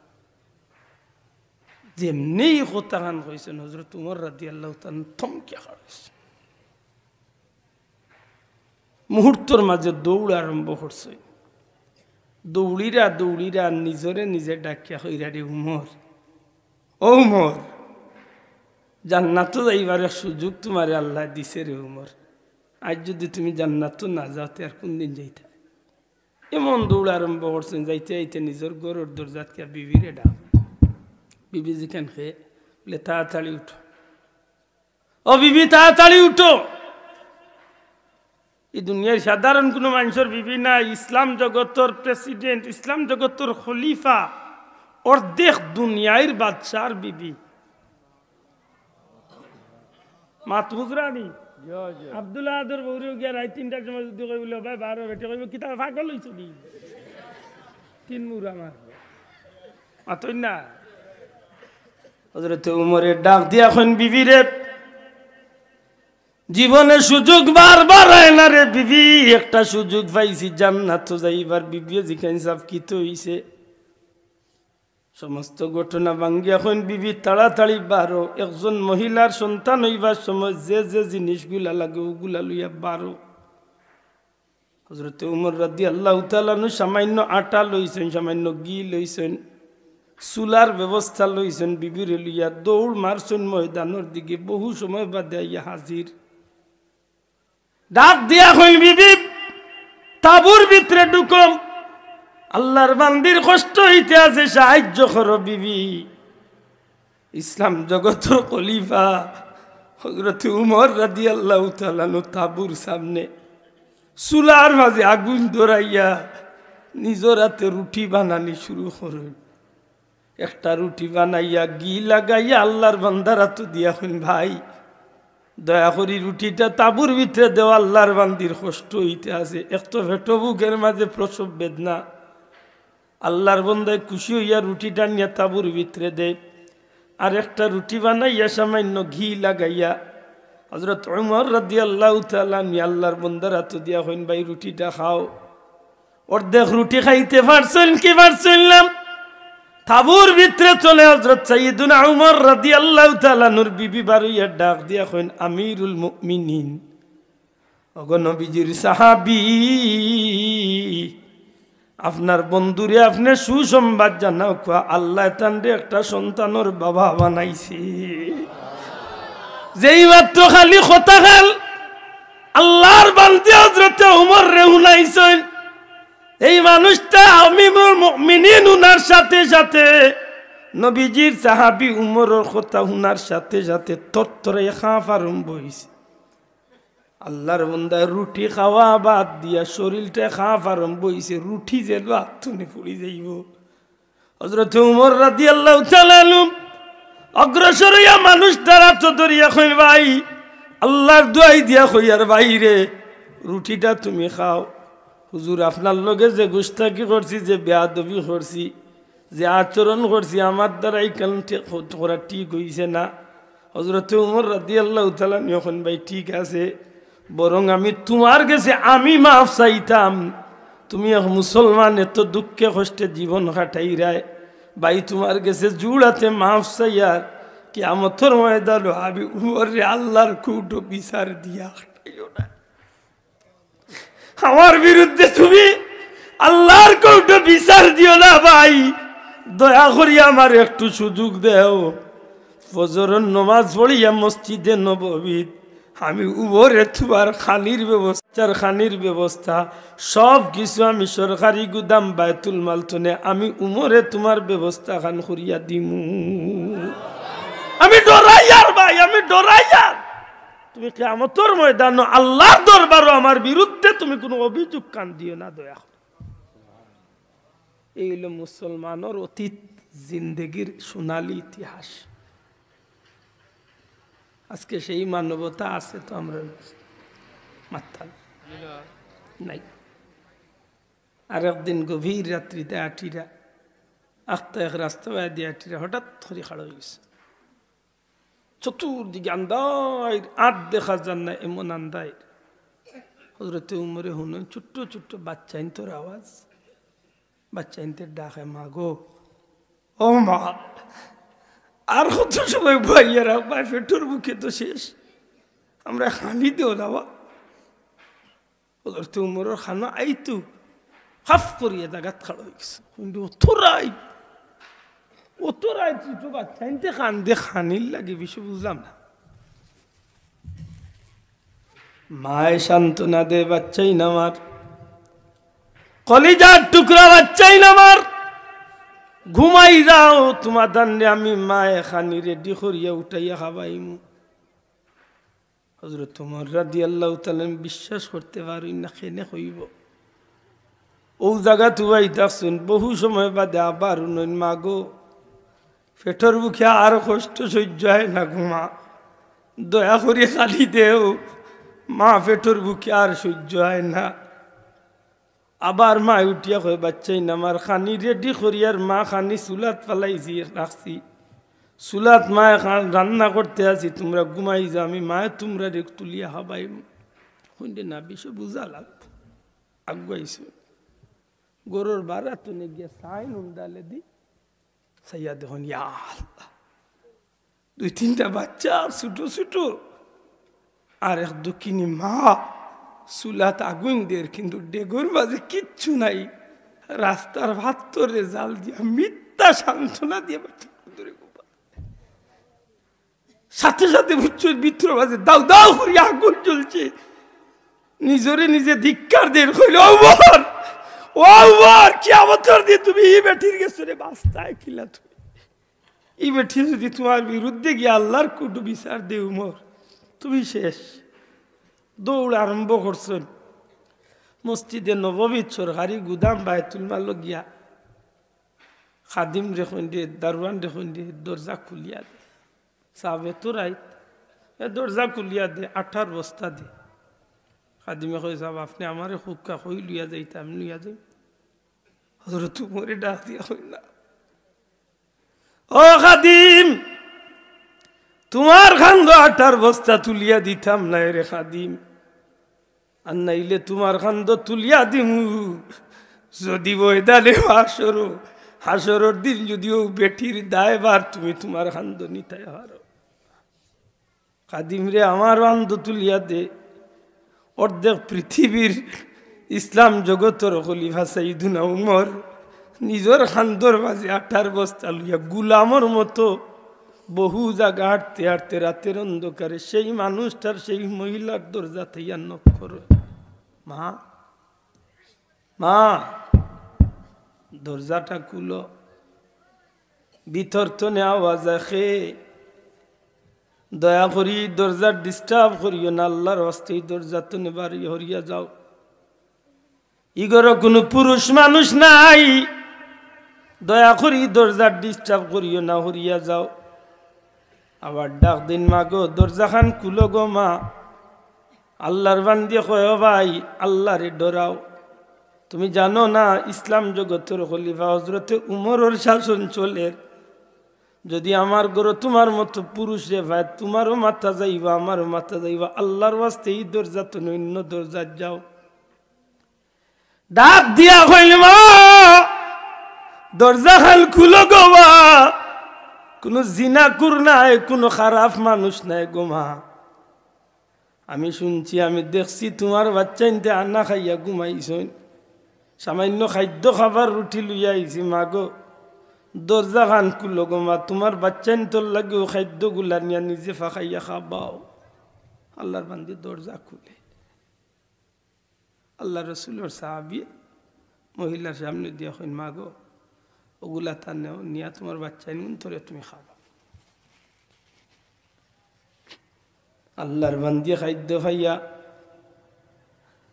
S1: যেমনি কথা খান কইছেন হযরত উমর রাদিয়াল্লাহু তাআলা থমকে খাড়াইছে, মুহূর্তর মাঝে দৌড় আরম্ভ করছে। দৌড়িরা দৌড়িরা নিজরে নিজে ডাকিয়া কইরা রে উমর, ও উমর জান্নাত যাইবার সুযোগ তোমারে আল্লাহ দিছে রে উমর, আজ যদি তুমি জান্নাত না যাওতে আর কোন দিন যাইতা। এমন দৌড় আরম্ভ করছেন, যাইতে যাইতে নিজের গরুর দরজাত কে বিবিরে ডাক, বিবি যেখান খেয়ে বলে তাড়াতাড়ি উঠো, ও বিবি তাড়াতাড়ি উঠো। এই দুনিয়ার সাধারণ কোনো মানুষের বিবি না, ইসলাম জগতের প্রেসিডেন্ট, ইসলাম জগতের খলিফা, অর্ধেক দুনিয়ার বাদশার বিবি মাতবুজ রানী আব্দুল্লাহ আদর বৌরি গিয়া রাত ৩টার সময় যদি কই বলে ভাই ১২ বেটে কইব কিতা পাগল হইছ নি, তিন মুরা আমার মাতই না। হযরত উমরের ডাক দিয়া এখন বিবিরে, জীবনে সুযোগ বারবার হয় না রে বিবি, একটা সুযোগ পাইছি জান্নাত যাইবার। বিবি জিখান সাহেব কিত হইছে সমস্ত ঘটনা ভাঙ্গি এখন বিবি তাড়াতাড়ি বারো। একজন মহিলার সন্তান হইবার সময় যে যে জিনিসগুলা লাগে ওগুলা লইয়া বারো। হযরত উমর রাদিয়াল্লাহু তাআলা সামান্য আটা লইছেন, সামান্য ঘি লইছেন, চুলার ব্যবস্থা লইছেন, বিবির লইয়া দৌড় মারছেন ময়দানের দিকে। বহু সময় বাদে আইয়া হাজির, ডাক দিয়া হই বিবি তাবুর ভিতরে ঢুকম, আল্লাহর বান্দির কষ্ট হইতে আছে, সাহায্য করো বিবি। ইসলাম জগতের খলিফা হযরত উমর রাদিয়াল্লাহু তাআলা তাবুর সামনে চুলার মাঝে আগুন ধরাইয়া নিজের হাতে রুটি বানানি শুরু করেন। একটা রুটি বানাইয়া ঘি লাগাইয়া আল্লাহর বান্দার হাতে দিয়া হইন, ভাই দয়া করি রুটিটা তাবুর ভিতরে দেও, আল্লাহর বান্দির কষ্ট হইতে আছে। এক তো ভেটো বুকের মাঝে প্রসব বেদনা, আল্লাহর বান্দায় খুশি হইয়া রুটিটা নিয়ে তাবুর ভিতরে দেয়, আর একটা রুটি বানাইয়া সামান্য ঘি লাগাইয়া হযরত উমর রাদিয়াল্লাহু তাআলা আল্লাহর বান্দার হাতে দিয়া হইন, ভাই রুটিটা খাও। অর্ধেক রুটি খাইতে পারছেন কি পারছেন না, তাবুর ভিতরে চলে হযরত সাইয়েদুনা উমর রাদিয়াল্লাহু তাআলা নূর বিবি বারুইয়া ডাক দিয়া কইন, আমিরুল মুমিনিন, ওগো নবীজির সাহাবী, আপনার বন্ধুরে আপনি সুসংবাদ জানাও, আল্লাহ তানরে একটা সন্তানের বাবা বানাইছে। যেই মাত্র খালি কথা খাল আল্লাহর বান্দা হযরত উমর রে হুনাইছেন, এই মানুষটা আমিরুল মুমিনিন উনার সাথে সাথে নবীজির সাহাবী উমরের কথা উনার সাথে সাথে তরতরে খাফ আরম্ভ হইছে। আল্লাহর বান্দা রুটি খাওয়া বাদ দিয়া শরীরটা খাফ আরম্ভ হইছে। রুটি যে লাতুনি পড়ি যাইব। হযরত উমর রাদিয়াল্লাহু তাআলা অগ্রসর হইয়া মানুষটার হাত ধরিয়া কই, ভাই আল্লাহর দোয়াই দিয়া কই, আর ভাইরে রুটিটা তুমি খাও। হুজুর আপনার লগে যে গুস্তাকি করছি, যে বেয়াদবি করছি, যে আচরণ করছি, আমার দ্বারা এই কারণ করা ঠিক হইছে না। হযরত উমর রাদিয়াল্লাহু তাআলা এখন, ভাই ঠিক আছে, বরং আমি তোমার কাছে আমি মাফ চাইতাম। তুমি এক মুসলমান, এত দুঃখে কষ্টে জীবন কাটাইরায়, ভাই তোমার কাছে জুড়াতে মাফ চাইয়ার কিয়ামতের ময়দানে আমি উমরে আল্লাহর কুটো বিচার দিয়া কাটাইও না। আমার বিরুদ্ধে তুমি আল্লাহর কোর্টে বিচার দিও না ভাই, দয়া করি আমার একটু সুযোগ দেও। ফজরের নামাজ পড়িয়া মসজিদে নববীত আমি উপরে তোমার খানির ব্যবস্থা সব কিছু আমি সরকারি গুদাম বায়তুল মাল তনে আমি উমরে তোমার ব্যবস্থা খান করিয়া দিমু। আমি ডরাইয়ার ভাই, আমি ডরাইয়ার। তুমি কিয়ামতের ময়দানে আল্লাহর দরবারে আমার বিরুদ্ধে তুমি কোনো অভিযোগ কান দিও না, দয়া করে। এই হলো মুসলমানের অতীত জিন্দেগির সোনালী ইতিহাস। আজকে সেই মানবতা আছে তো আমরা মাত্রা নাই। আর একদিন গভীর রাত্রিতে আঠিরা আখতা এক রাস্তা দিয়ে আঠিরা হঠাৎ ধরে খাড়া হয়ে গেছে। চতুর্দিকে আন্দায়, আট দেখা যান না এমন আন্দায়। হযরত উমরে শুনেন ছোট্ট ছোট্ট বাচ্চা ইন্তর আওয়াজ, বাচ্চা ইন্তের ডাকে, মা গো, ও মা। আর কত সময় ভাইয়ারা, ভাই পেটোর মুখে তো শেষ, আমরা খানি দেও যাওয়া। হযরত উমরের খানা আইতু হাফ করিয়া জাগাত খাড়া হয়ে গেছে। কিন্তু ওতরাই ছোট বাচ্চা ইনতে খান দে, খানির লাগে বিষয় বুঝলাম না। মায় সান্ত্বনা দে, বাচ্চাই নামার কলিজার টুকরা, বাচ্চাই নামার ঘুমাই যাও, তোমার দান্ডে আমি মায়ে খানি রেডি করিয়া উঠাইয়া খাবাইমু। হযরত ওমর রাদিয়াল্লাহু তাআলা বিশ্বাস করতে পারি না, কেনে হইব। ও জায়গা তুই দেখছেন, বহু সময় বাদে আবার উন্নয়ন, মা গো পেটর বুকে আর কষ্ট সহ্য হয় না, ঘুমা, দয়া করে খালি দেও, মা পেটর বুকে আর সহ্য হয় না। আবার মা উঠিয়া কয়, বাচ্চাই নামার খানি রেডি করিয়ার মা খানি চুলাত পালাইছি রাখছি, চুলাত মায় রান্না করতে আছি, তোমরা ঘুমাই যা, আমি মায়ে তোমরা রেখ তুলিয়া খাবাই। শুনতে না বিষয় বুঝা লাগতো। আগুয়াইছ গরুর বারা তুনে গিয়া সাই নুন ডালে দি সাইয়া দেখুন, ইয়া আল্লাহ, দুই তিনটা বাচ্চা ছোট ছোট, আর এক দক্ষিণী মা চুলাত আগুন দের, কিন্তু ডেগোর মাঝে কিচ্ছু নাই। রাস্তার ভাতরে জাল দিয়া মিথ্যা সান্ত্বনা দিয়ে সাথে সাথে বুঝছুর ভিতর মাঝে দাও দাও করিয়া আগুন জ্বলছে। নিজরে নিজে ধিক্কার দের কইল, ওমর ওমর কিয়ামতের দিন তুমি এই বেটির গেছো রে, বাস্তায় কিলা তুমি এই বেটি যদি তোমার বিরুদ্ধে গিয়ে আল্লাহর কুটু বিচার দে, উমর তুমি শেষ। দৌড় আরম্ভ করছেন মসজিদে নববীর সরকারি গুদাম বায়তুল মাল গিয়া খাদিম রেখন দিয়ে, দারোয়ান রেখন দিয়ে দরজা খুলিয়া দে, সাবে তো রাইত দরজা খুলিয়া দে, 18 বস্তা দে। খাদিমে কই, সাহেব আপনি আমারে হুক্কা কই লইয়া যাইতে, আমি লইয়া যাই। হযরত উমরে ডাক দিয়া কই, না ও খাদিম, তোমার খান্দ 18 বস্তা তুলিয়া দিতাম না রে খাদিম, আর নাইলে তোমার খান্দ তুলিয়া দিমু যদি বৈদালে হাসরের দিন যদিও বেটির দায়বার তুমি তোমার খান্দ নিতে হারো। খাদিম রে আমার খান্দ তুলিয়া দে। অর্ধেক পৃথিবীর ইসলাম জগতর খলিফা সাইয়্যিদুনা উমর নিজের খান্দর মাঝে 18 বস্তা লইয়া গুলামর মতো বহু জায়গা হাঁটতে হাঁটতে রাতের অন্ধকারে সেই মানুষটার, সেই মহিলার দরজা থেকে নক করে, মা মা দরজাটা খুলো, ভিতর তো আওয়াজ আসে, দয়া করি দরজার ডিস্টার্ব করিও না, আল্লাহর হস্তে দরজা তো বাড়ি হরিয়া যাও। ইগর কোনো পুরুষ মানুষ নাই, দয়া করি দরজার ডিস্টার্ব করিও না, হরিয়া যাও। আবার ডাক দিন মা গো দরজা খান খুলো গো মা। আল্লাহর বান্দি কয় ভাই আল্লাহরে ডরাও। তুমি জানো না ইসলাম জগতের খলিফা হযরতে উমরের শাসন চলে, যদি আমার ঘরে তোমার মতো পুরুষ রে ভাই, তোমারও মাথা যাইবা আমারও মাথা যাইবা, আল্লাহর ওয়াস্তে এই দরজা তো অন্য দরজা যাও। ডাক দিয়া হইল মা দরজা খান খুলো গো মা, কোনো জিনাকুর নাই, কোনো খারাপ মানুষ নাই গো মা। আমি শুনছি আমি দেখছি তোমার বাচ্চা ইনতে আন্না খাইয়া ঘুমাইছইন, সামান্য খাদ্য খাবার রুটি লইয়া আইছি মা গো দরজা খান খুলো গো মা, তোমার বাচ্চা তোর লাগে খাদ্য গুলা নিয়া নিজে ফাঁকাইয়া খাবাও। আল্লাহর বান্দি দরজা খুলে, আল্লাহ রসুলের সাহাবী মহিলার সামনে দিয়া কইন মা গো ওগুলা তার নেও নিয়া তোমার বাচ্চা নুন তোরে তুমি খাবা। আল্লাহর বান্দি খাদ্য খাইয়া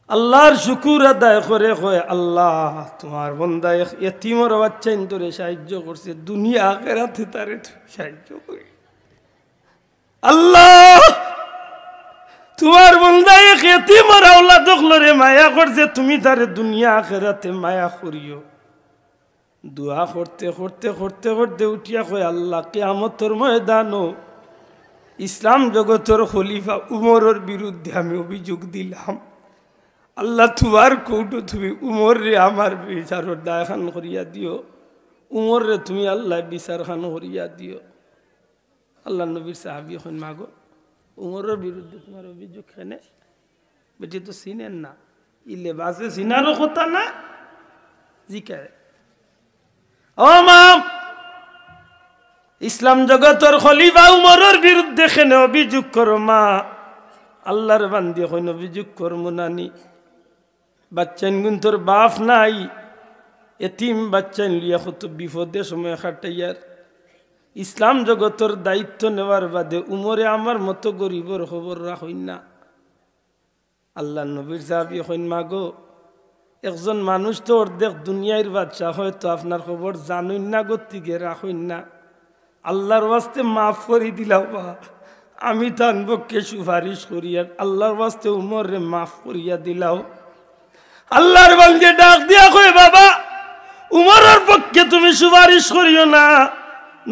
S1: আল্লাহর শুকুর আদায় করে কয় আল্লাহ তোমার বান্দা এতিমর বাচ্চা তোরে সাহায্য করছে, দুনিয়া আখিরাতে তারে সাহায্য করে। আল্লাহ তোমার বান্দা এতিমর আওলাদ হলরে মায়া করছে, তুমি তারে দুনিয়া আখিরাতে মায়া করিও। দোয়া করতে করতে করতে করতে উঠিয়া কয় আল্লাহ কিয়ামতের ময়দানও ইসলাম জগতের খলিফা উমরের বিরুদ্ধে আমি অভিযোগ দিলাম, আল্লাহ তোমার কৌটো তুমি উমর রে আমার বিচারের দায় খান করিয়া দিও, উমর রে তুমি আল্লাহ বিচার খান করিয়া দিও। আল্লাহ নবীর সাহাবী এখন মাগো উমরের বিরুদ্ধে তোমার অভিযোগ খেনে বেটি তো চিনেন না, ইলে বাসে চিনারও কথা না জিকায়। ও মা ইসলাম জগতের খলিফা উমরের বিরুদ্ধে খেনে অভিযোগ করো মা। আল্লাহর বান্দি এখন অভিযোগ করবো নানি, বাচ্চান গুন তোর বাপ নাই, এতিম বাচ্চান লিয়া কত বিপদে সময় খাটাইয়ার, ইসলাম জগতের দায়িত্ব নেওয়ার বাদে উমরে আমার মতো গরিবর খবর রাখইন না। আল্লাহ নবীর সাহাবী হইন মাগো একজন মানুষ তো অর্ধেক দুনিয়ার বাদশাহ, হয়তো আপনার খবর জানুন না গতিকে রাখইন না, আল্লাহর ওয়াস্তে মাফ করি দিলাও বা আমি তার পক্ষে সুপারিশ করিয়া আল্লাহর ওয়াস্তে উমর রে মাফ করিয়া দিলাও। আল্লাহর বান্দে ডাক দিয়া কয় বাবা উমরের পক্ষে তুমি সুপারিশ করিও না,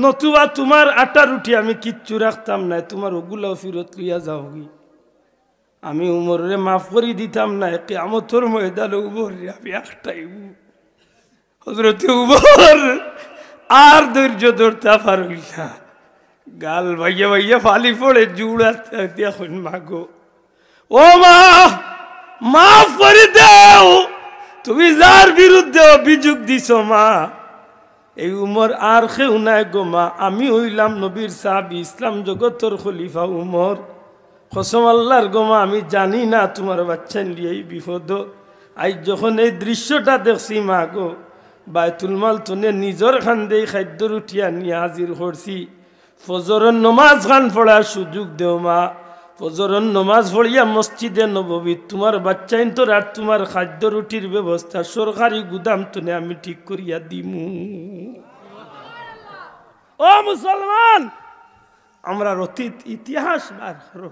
S1: নতুবা তোমার আটা রুটি আমি কিচ্ছু রাখতাম না, তোমার ওগুলাও ফিরত লইয়া যাও গি, আমি উমর রে মাফ করি দিতাম না, কিয়ামতের ময়দানে উমর রে আমি একটাই হযরতে উমর আর ধৈর্য ধরতে পারবি না, গাল ভাইয়া ভাইয়া ফালি পড়ে জুড়া দেখুন মাগো ও মা মাফ করে দাও, তুমি যার বিরুদ্ধে অভিযোগ দিছ মা এই উমর আর কেউ নাই গো মা, আমি হইলাম নবীর সাহাবী ইসলাম জগতের খলিফা উমর, কসম আল্লাহর গো মা আমি জানি না তোমার বাচ্চা নিয়ে এই বিপদ। আজ যখন এই দৃশ্যটা দেখছি মা গো বাইতুল মাল তুনে নিজের খান্দে খাদ্য রুটিয়া নিয়ে হাজির করছি, ফজরের নমাজ খান পড়ার সুযোগ দেও মা, ফজরের নমাজ পড়িয়া মসজিদে নববী তোমার বাচ্চাইন তোর আর তোমার খাদ্য রুটির ব্যবস্থা সরকারি গুদাম তুনে আমি ঠিক করিয়া দিমু। ও মুসলমান আমরা অতীত ইতিহাস বার করো,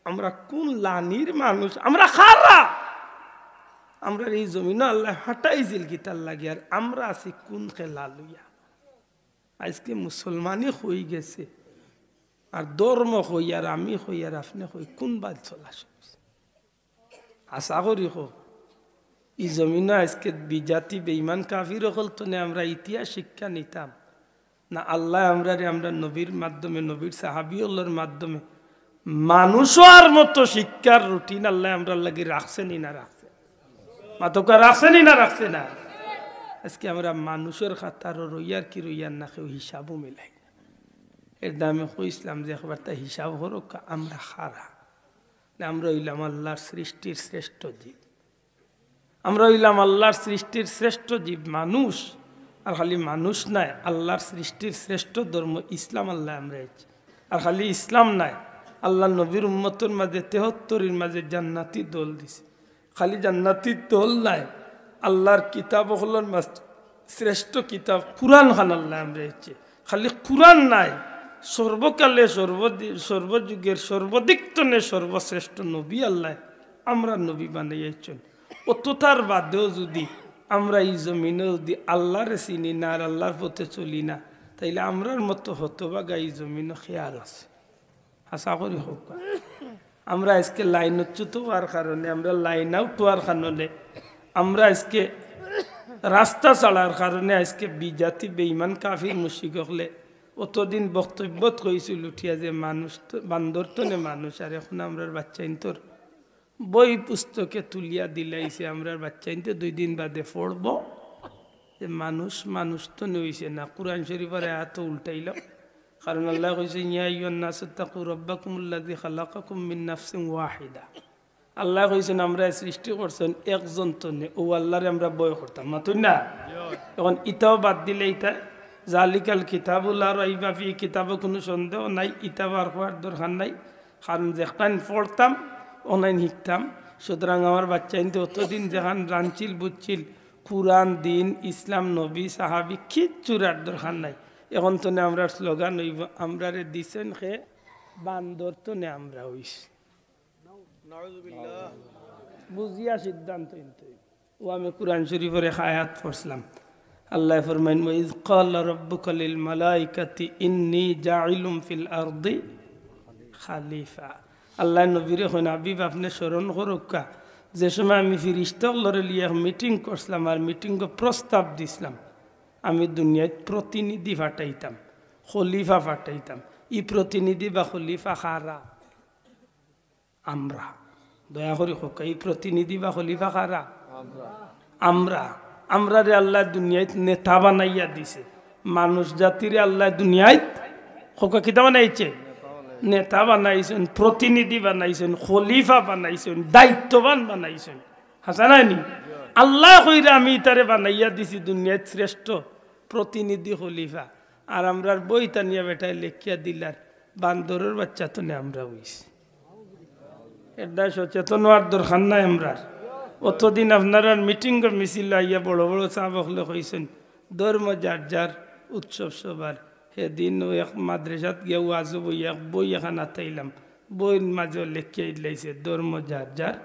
S1: আমরা কোন লানির মানুষ, আমরা খারা, আমরা এই জমিন আল্লাহ হাঁটাইছিল গীতার লাগে, আর আমরা আছি কোন খেলা লইয়া। আজকে মুসলমানই হয়ে গেছে আর ধর্ম হই আর আমি হই আর আপনি হই কোন বাদ চলা আশা করি হোক এই জমিন আজকে বিজাতি বেঈমান কাফির হল তো আমরা ইতিহাস শিক্ষা নিতাম না, আল্লাহ আমরা নবীর মাধ্যমে নবীর সাহাবীদের মাধ্যমে মানুষের মতো শিক্ষার রুটিন আল্লাহ আমরা লাগি রাখছেনই না রাখছে, মাতকা রাখছেনই না রাখছে না। আজকে আমরা মানুষের খাতার রইয়ার কি রইয়ার না কেউ হিসাবও মিলাই না, এর দামে কইসলাম যে একবার তা হিসাব হরো আমরা খারা, আমরা হইলাম আল্লাহর সৃষ্টির শ্রেষ্ঠ জীব, আমরা হইলাম আল্লাহর সৃষ্টির শ্রেষ্ঠ জীব মানুষ। আর খালি মানুষ নাই, আল্লাহর সৃষ্টির শ্রেষ্ঠ ধর্ম ইসলাম আল্লাহ আমরা। আর খালি ইসলাম নাই, আল্লাহ নবীর উম্মতের মাঝে 73-এর মাঝে জান্নাতি দল দিছে। খালি জান্নাতি দল নাই, আল্লাহর কিতাব হল শ্রেষ্ঠ কিতাব কুরআন খান আল্লাহ আমরা। খালি কুরআন নাই, সর্বকালে সর্বযুগের সর্বদিক্তনে সর্বশ্রেষ্ঠ নবী আল্লাহ আমরা নবী বানাইছেন। অতটার বাদেও যদি আমরা এই জমিনে যদি আল্লাহর চিনি না আর আল্লাহর পথে চলি না, তাইলে আমরার মতো হতবাগা এই জমিনে খেয়াল আছে। আশা করি হোক আমরা আজকে লাইন চ্যুত হওয়ার কারণে, আমরা লাইন আউট হওয়ার কারণে, আমরা আজকে রাস্তা ছাড়ার কারণে আজকে বিজাতি বেঈমান কাফির মুশরিক হলে অতদিন বক্তব্যত কইছিল উঠিয়া যে মানুষ তো বান্দর তো নে মানুষ। আর এখন আমরার বাচ্চা ইন্তর বই পুস্তকে তুলিয়া দিলাইছে, আমরার বাচ্চা ইনতে 2 দিন বাদে পড়ব যে মানুষ মানুষ তো নইছে না। কুরআন শরীফের আয়াত উল্টাইল, কারণ আল্লাহ কইছে ইয়া আইয়ুহান নাসু তাকু রাব্বাকুমুল্লাযী খালাকাকুম মিন নাফসিন ওয়াহিদা। আল্লাহ কইছেন আমরা সৃষ্টি করছেন একজন তো নে, ও আল্লাহরে আমরা বয় করতাম মাতুন না। এখন ইতাও বাদ দিলে ইতা জালিকাল কিতাবুল লা রাইবা ফি কিতাবে কোনো সন্দেহ নাই, ইতাব আর হওয়ার দরকার নাই, কারণ যেখান পড়তাম অনলাইন শিখতাম। সুতরাং আমার বাচ্চা কিন্তু অতদিন যেখান জানছিল বুঝছিল কুরআন দিন ইসলাম নবী সাহাবি কিচ্ছুরার দরকার নাই। এখন তো নে আমরা স্লোগান হইব আমরা রে দিছেন খে বান্দর তো নে আমরা হইছি। বুঝিয়া সিদ্ধান্ত ও আমি কুরআন শরীফের আয়াত পড়ছিলাম। আল্লাহ ফরমাইন ওয়াইজ ক্বালা রাব্বুকা লিল মালাইকাতি ইন্নী জাইলুম ফিল আরদি খলিফা। আল্লাহ নবীরে হইন হাবিব আপনি স্মরণ করুকা যে সময় আমি ফিরিস্তাগুলোরে লিয়ে মিটিং করছিলাম আর মিটিংকে প্রস্তাব দিছিলাম, আমি দুনিয়ায় প্রতিনিধি ফাটাইতাম, খলিফা ফাটাইতাম। ই প্রতিনিধি বা খলিফা খারা আমরা। দয়া করে হোক, এই প্রতিনিধি বা খলিফা খারা আমরা। আমরা রে আল্লাহ দুনিয়ায় নেতা বানাইয়া দিছে, মানুষ জাতিরে আল্লাহ দুনিয়ায় হোকা কিতা বানাইছে, নেতা বানাইছেন, প্রতিনিধি বানাইছেন, খলিফা বানাইছেন, দায়িত্ববান বানাইছেন। হাসানানি আল্লাহ কইরা আমি তারে বানাইয়া দিছি দুনিয়ায় শ্রেষ্ঠ প্রতিনিধি খলিফা। আর আমরার বই তানিয়া বেটায় লেখিয়া দিলার বান্দরের বাচ্চা তো নে আমরা হইছি। এটা সচেতন হওয়ার দরকার নাই আমরার। অতদিন আপনারা মিটিং মিছিল আইয়া বড় বড় চাবকলে কইছেন ধর্ম যার যার উৎসব সবার। সেদিন এক মাদ্রাসাত গিয়া ওয়াজও বই এখন আতাইলাম, বইয়ের মাঝে লেখিয়া দিলাইছে ধর্ম যার যার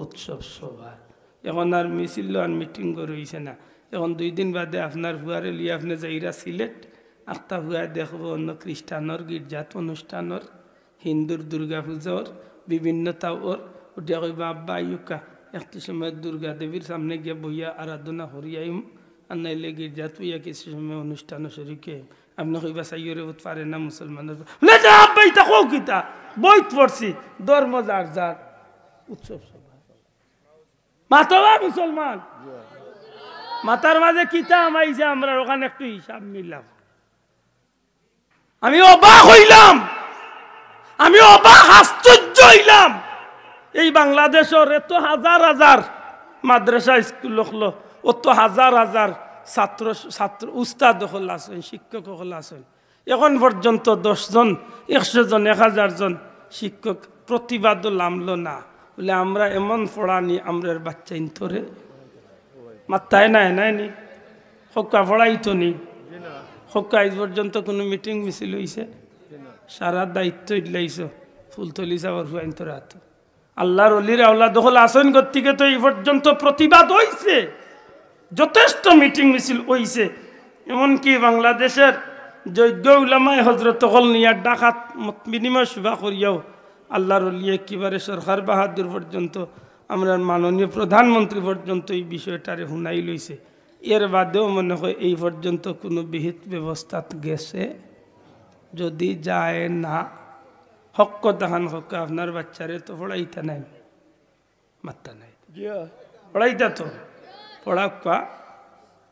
S1: উৎসব সবার। এখন আর মিছিল আর মিটিং রইছে না। এখন 2 দিন বাদে আপনার ভুয়ারে লিয়ে আপনি যাইরা সিলেট একটা ভুয়া দেখব অন্য খ্রিস্টানর গির্জাত অনুষ্ঠানর, হিন্দুর দুর্গা পূজার বিভিন্নতা ওর উঠিয়া কইবা আব্বা আইয়ুকা একটু সময় দুর্গা দেবীর সামনে গিয়ে বইয়া আরাধনা করিয়াইম, আর নাইলে গির্জাত বইয়া কিছু সময় অনুষ্ঠান শরীকে আপনি কইবা সাইয়রে উঠ পারে না মুসলমানের বই পড়ছি ধর্ম যার যার উৎসব সভা। মাতবা মুসলমান মাতার মাঝে কিতা আমাইছে, আমরা ওখানে একটু হিসাব মিলাম। আমি অবাক হইলাম, আমি অবাক আশ্চর্য হইলাম। এই বাংলাদেশের এত হাজার হাজার মাদ্রাসা স্কুল হলো, অত হাজার হাজার ছাত্র ছাত্র উস্তাদ হল আছেন, শিক্ষক হল আছেন। এখন পর্যন্ত 10 জন 100 জন 1000 জন শিক্ষক প্রতিবাদও নামলো না। বলে আমরা এমন পড়ানি আমরার বাচ্চা ইন্তরে মাত্তায় নাই নাইনি হক্কা পড়াইতো নি হক্কা আজ পর্যন্ত কোনো মিটিং মিছিল হইছে? সারা দায়িত্ব ইলাইছ ফুলতলি যাওয়ার হুয়াইন তোর হাত। আল্লাহর অলির আওলা দখল আসন গতিকে তো এই পর্যন্ত প্রতিবাদ হইছে, যথেষ্ট মিটিং মিছিল হইছে। এমনকি বাংলাদেশের যোগ্য উলামায়ে হজরত হল নিয়ে ডাকাত বিনিময় সভা করিয়াও আল্লাহর অলি একেবারে সরকার বাহাদুর পর্যন্ত আমরা মাননীয় প্রধানমন্ত্রী পর্যন্ত এই বিষয়টারে শুনাই লইছে। এর বাদেও মনে হয় এই পর্যন্ত কোনো বিহিত ব্যবস্থা গেছে যদি যায় না। হক দেখান হক আপনার বাচ্চারে তো পড়াইতা নাই, মাত্তা নাই পড়াইতা তো পড়াক্কা।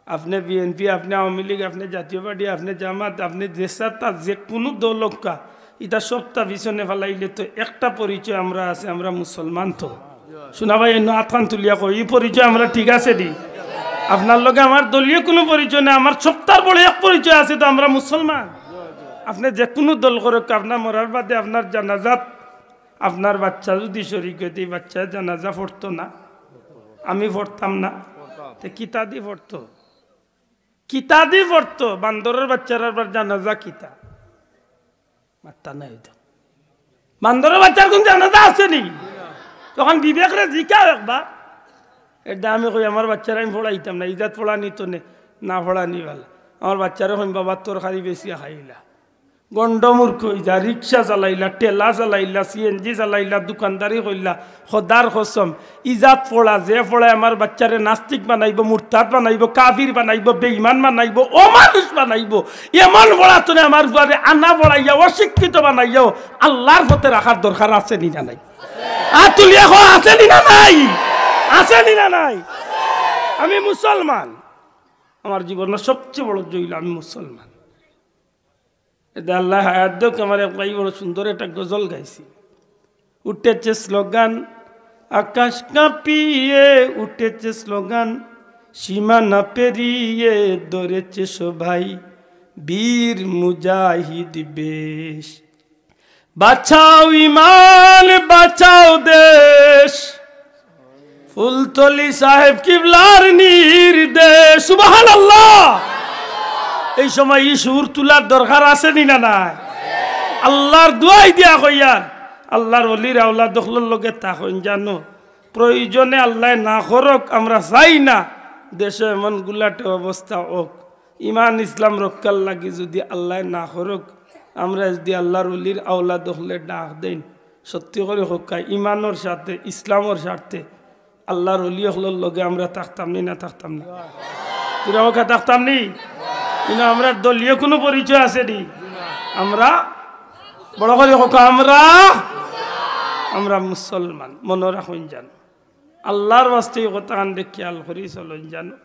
S1: আপনি বিএনপি, আপনি আওয়ামী লীগ, আপনি জাতীয় পার্টি, আপনি জামাত, আপনি দেশাতা যে কোনো দলকা এটা সবটা পিছনে ফেলাইলে তো একটা পরিচয় আমরা আছে, আমরা মুসলমান। তো শোনা ভাই আতখান তুলিয়া কই এই পরিচয় আমরা ঠিক আছে দি আপনার লগে আমার দলীয় কোনো পরিচয় নেই আমার সপ্তাহ বড় এক পরিচয় আছে তো আমরা মুসলমান আপনি যে কোনো দল করুক আপনার মরার বাদে আপনার জানাজাত আপনার বাচ্চা যদি শরীক হইতে এই বাচ্চা জানাজা পড়তো না আমি পড়তাম না তো কিতা দি পড়তো কিতা দি পড়তো বান্দরের বাচ্চার আবার জানাজা কিতা মাত্তা নাই তো বান্দরের বাচ্চার কোন জানাজা আসেনি তখন বিবেকরে জিকা একবার এটা আমি কই আমার বাচ্চারা আমি পড়াইতাম না ইজাত পড়া নিত না পড়া নিবাল আমার বাচ্চারা কইম বাবা তোর খালি বেশি খাইলা গন্ডমূর্খ হইলা রিক্সা চালাইলা টেলা চালাইলা সিএনজি চালাইলা দোকানদারি কইলা খদার কসম ইজাত পড়া যে পড়ায় আমার বাচ্চারে নাস্তিক বানাইব মুরতাদ বানাইব কাফির বানাইব বেঈমান বানাইব অমানুষ বানাইব এমন পড়া তোরে আমার বারে আনা পড়াইয়া অশিক্ষিত বানাইয়াও আল্লাহর পথে রাখার দরকার আছে নি না নাই আতুলিয়া কো আছে নি না নাই আছে নি না নাই আমি মুসলমান আমার জীবনের সবচেয়ে বড় জয় আমি মুসলমান এটা আল্লাহ হায়াত দেখ আমার এক ভাই বড় সুন্দর একটা গজল গাইছি উঠেছে স্লোগান আকাশ কাঁপিয়ে উঠেছে স্লোগান সীমানা পেরিয়ে দৌড়েছে সবাই বীর মুজাহিদ বেশ বাঁচাও ইমান বাঁচাও দেশ ফুলতলি সাহেব কিবলার নির্দেশ সুবহানাল্লাহ এই সময় এই সুর তোলার দরকার আছে নি না নাই আল্লাহর দোয়াই দিয়া কইয়ার আল্লাহর ওলির আওলাদ দখলের লগে থাকুন জানো প্রয়োজনে আল্লাহ না করক আমরা চাই না দেশে এমন গুলাটে অবস্থা হোক ইমান ইসলাম রক্ষার লাগি যদি আল্লাহ না করক আমরা যদি আল্লাহর ওলির আওলাদ দখলে ডাক দেন সত্যি করে হোক ইমানোর সাথে ইসলামের স্বার্থে আল্লাহর ওলি হকলের লগে আমরা থাকতাম নি না থাকতাম না পুরা ওকে থাকতাম নি কিন্তু আমরা দলীয় কোনো পরিচয় আছে নি আমরা বড় করে হোক আমরা মুসলমান মনে রাখুন জানো আল্লাহর বাস্তে কথা আনবে খেয়াল করি চলুন জানো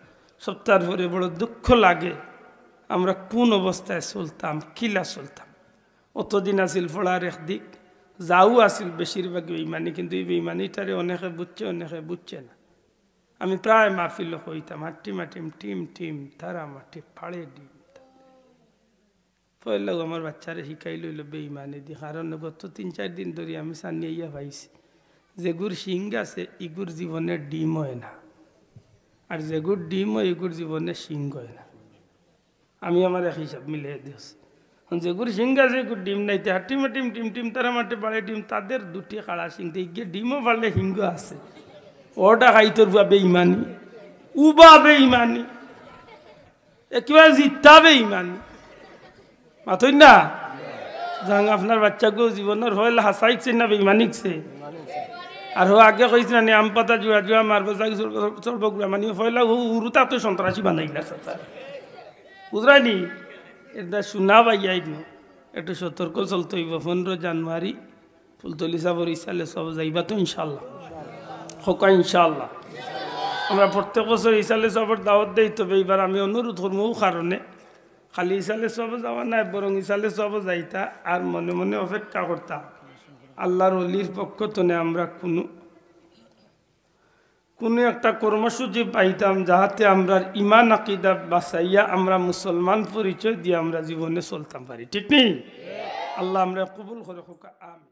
S1: সপ্তাহের পরে বড় দুঃখ লাগে আমরা কোন অবস্থায় চলতাম কিলা চলতাম অতদিন আসিল ফোড়ার একদিক যাও আসিল বেশিরভাগ বেইমানি কিন্তু এই বেইমানিটারে অনেকে বুঝছে না আমি প্রায় মাহফিল হইতাম হাট্টিমাটিম টিম টিম তারা মাটি ফাড়ে ডিম পয়লা আমার বাচ্চারে শিখাই লইল বেইমানি দি কারণ গত 3-4 দিন ধরে আমি সানিয়া পাইছি যেগুর শিং আছে ইগুর জীবনে ডিম হয় না আর যেগুর ডিম হয় ইগুর জীবনে শিং হয় না আমি আমার এক হিসাব মিলিয়ে দিয়েছি যেগুর শিং আছে এগুর ডিম নাইতে হাট্টিমাটিম টিম টিম তারা মাটি বাড়ে ডিম তাদের দুটি কাড়া শিং গিয়ে ডিমও বাড়লে হিংগ আছে ওটা খাইতর বেইমানি উবা বেইমানি একেবারে জিতা বেইমানি মাথই না যাং আপনার বাচ্চাকেও জীবনের হইলে হাসাইছে না বেইমানিকছে আর আগে কইছে না আম পাতা জুয়া জুয়া মারবো চলবগুলা মানে হইলা উরুতা তো সন্ত্রাসী বানাইলা বুঝরাইনি এটা শোনা পাইয়াই একটু সতর্ক চলতে হইব 15 জানুয়ারি ফুলতলি সাবর ইসালে সব যাইবা তো ইনশাল্লাহ হোকা ইনশাল্লাহ আমরা প্রত্যেক বছর ইসালে সবর দাওয়াত দেই তবে এইবার আমি অনুরোধ করবো কারণে খালি ইসালে সব যাওয়া নাই বরং ইসালে সব যাইতা আর মনে মনে অপেক্ষা করতাম আল্লাহর অলির পক্ষ থেকে আমরা কোনো একটা কর্মসূচি পাইতাম যাহাতে আমরা ইমান আকিদা বাঁচাইয়া আমরা মুসলমান পরিচয় দিয়ে আমরা জীবনে চলতাম পারি ঠিক নেই আল্লাহ আমরা কবুল করে হোক আমিন।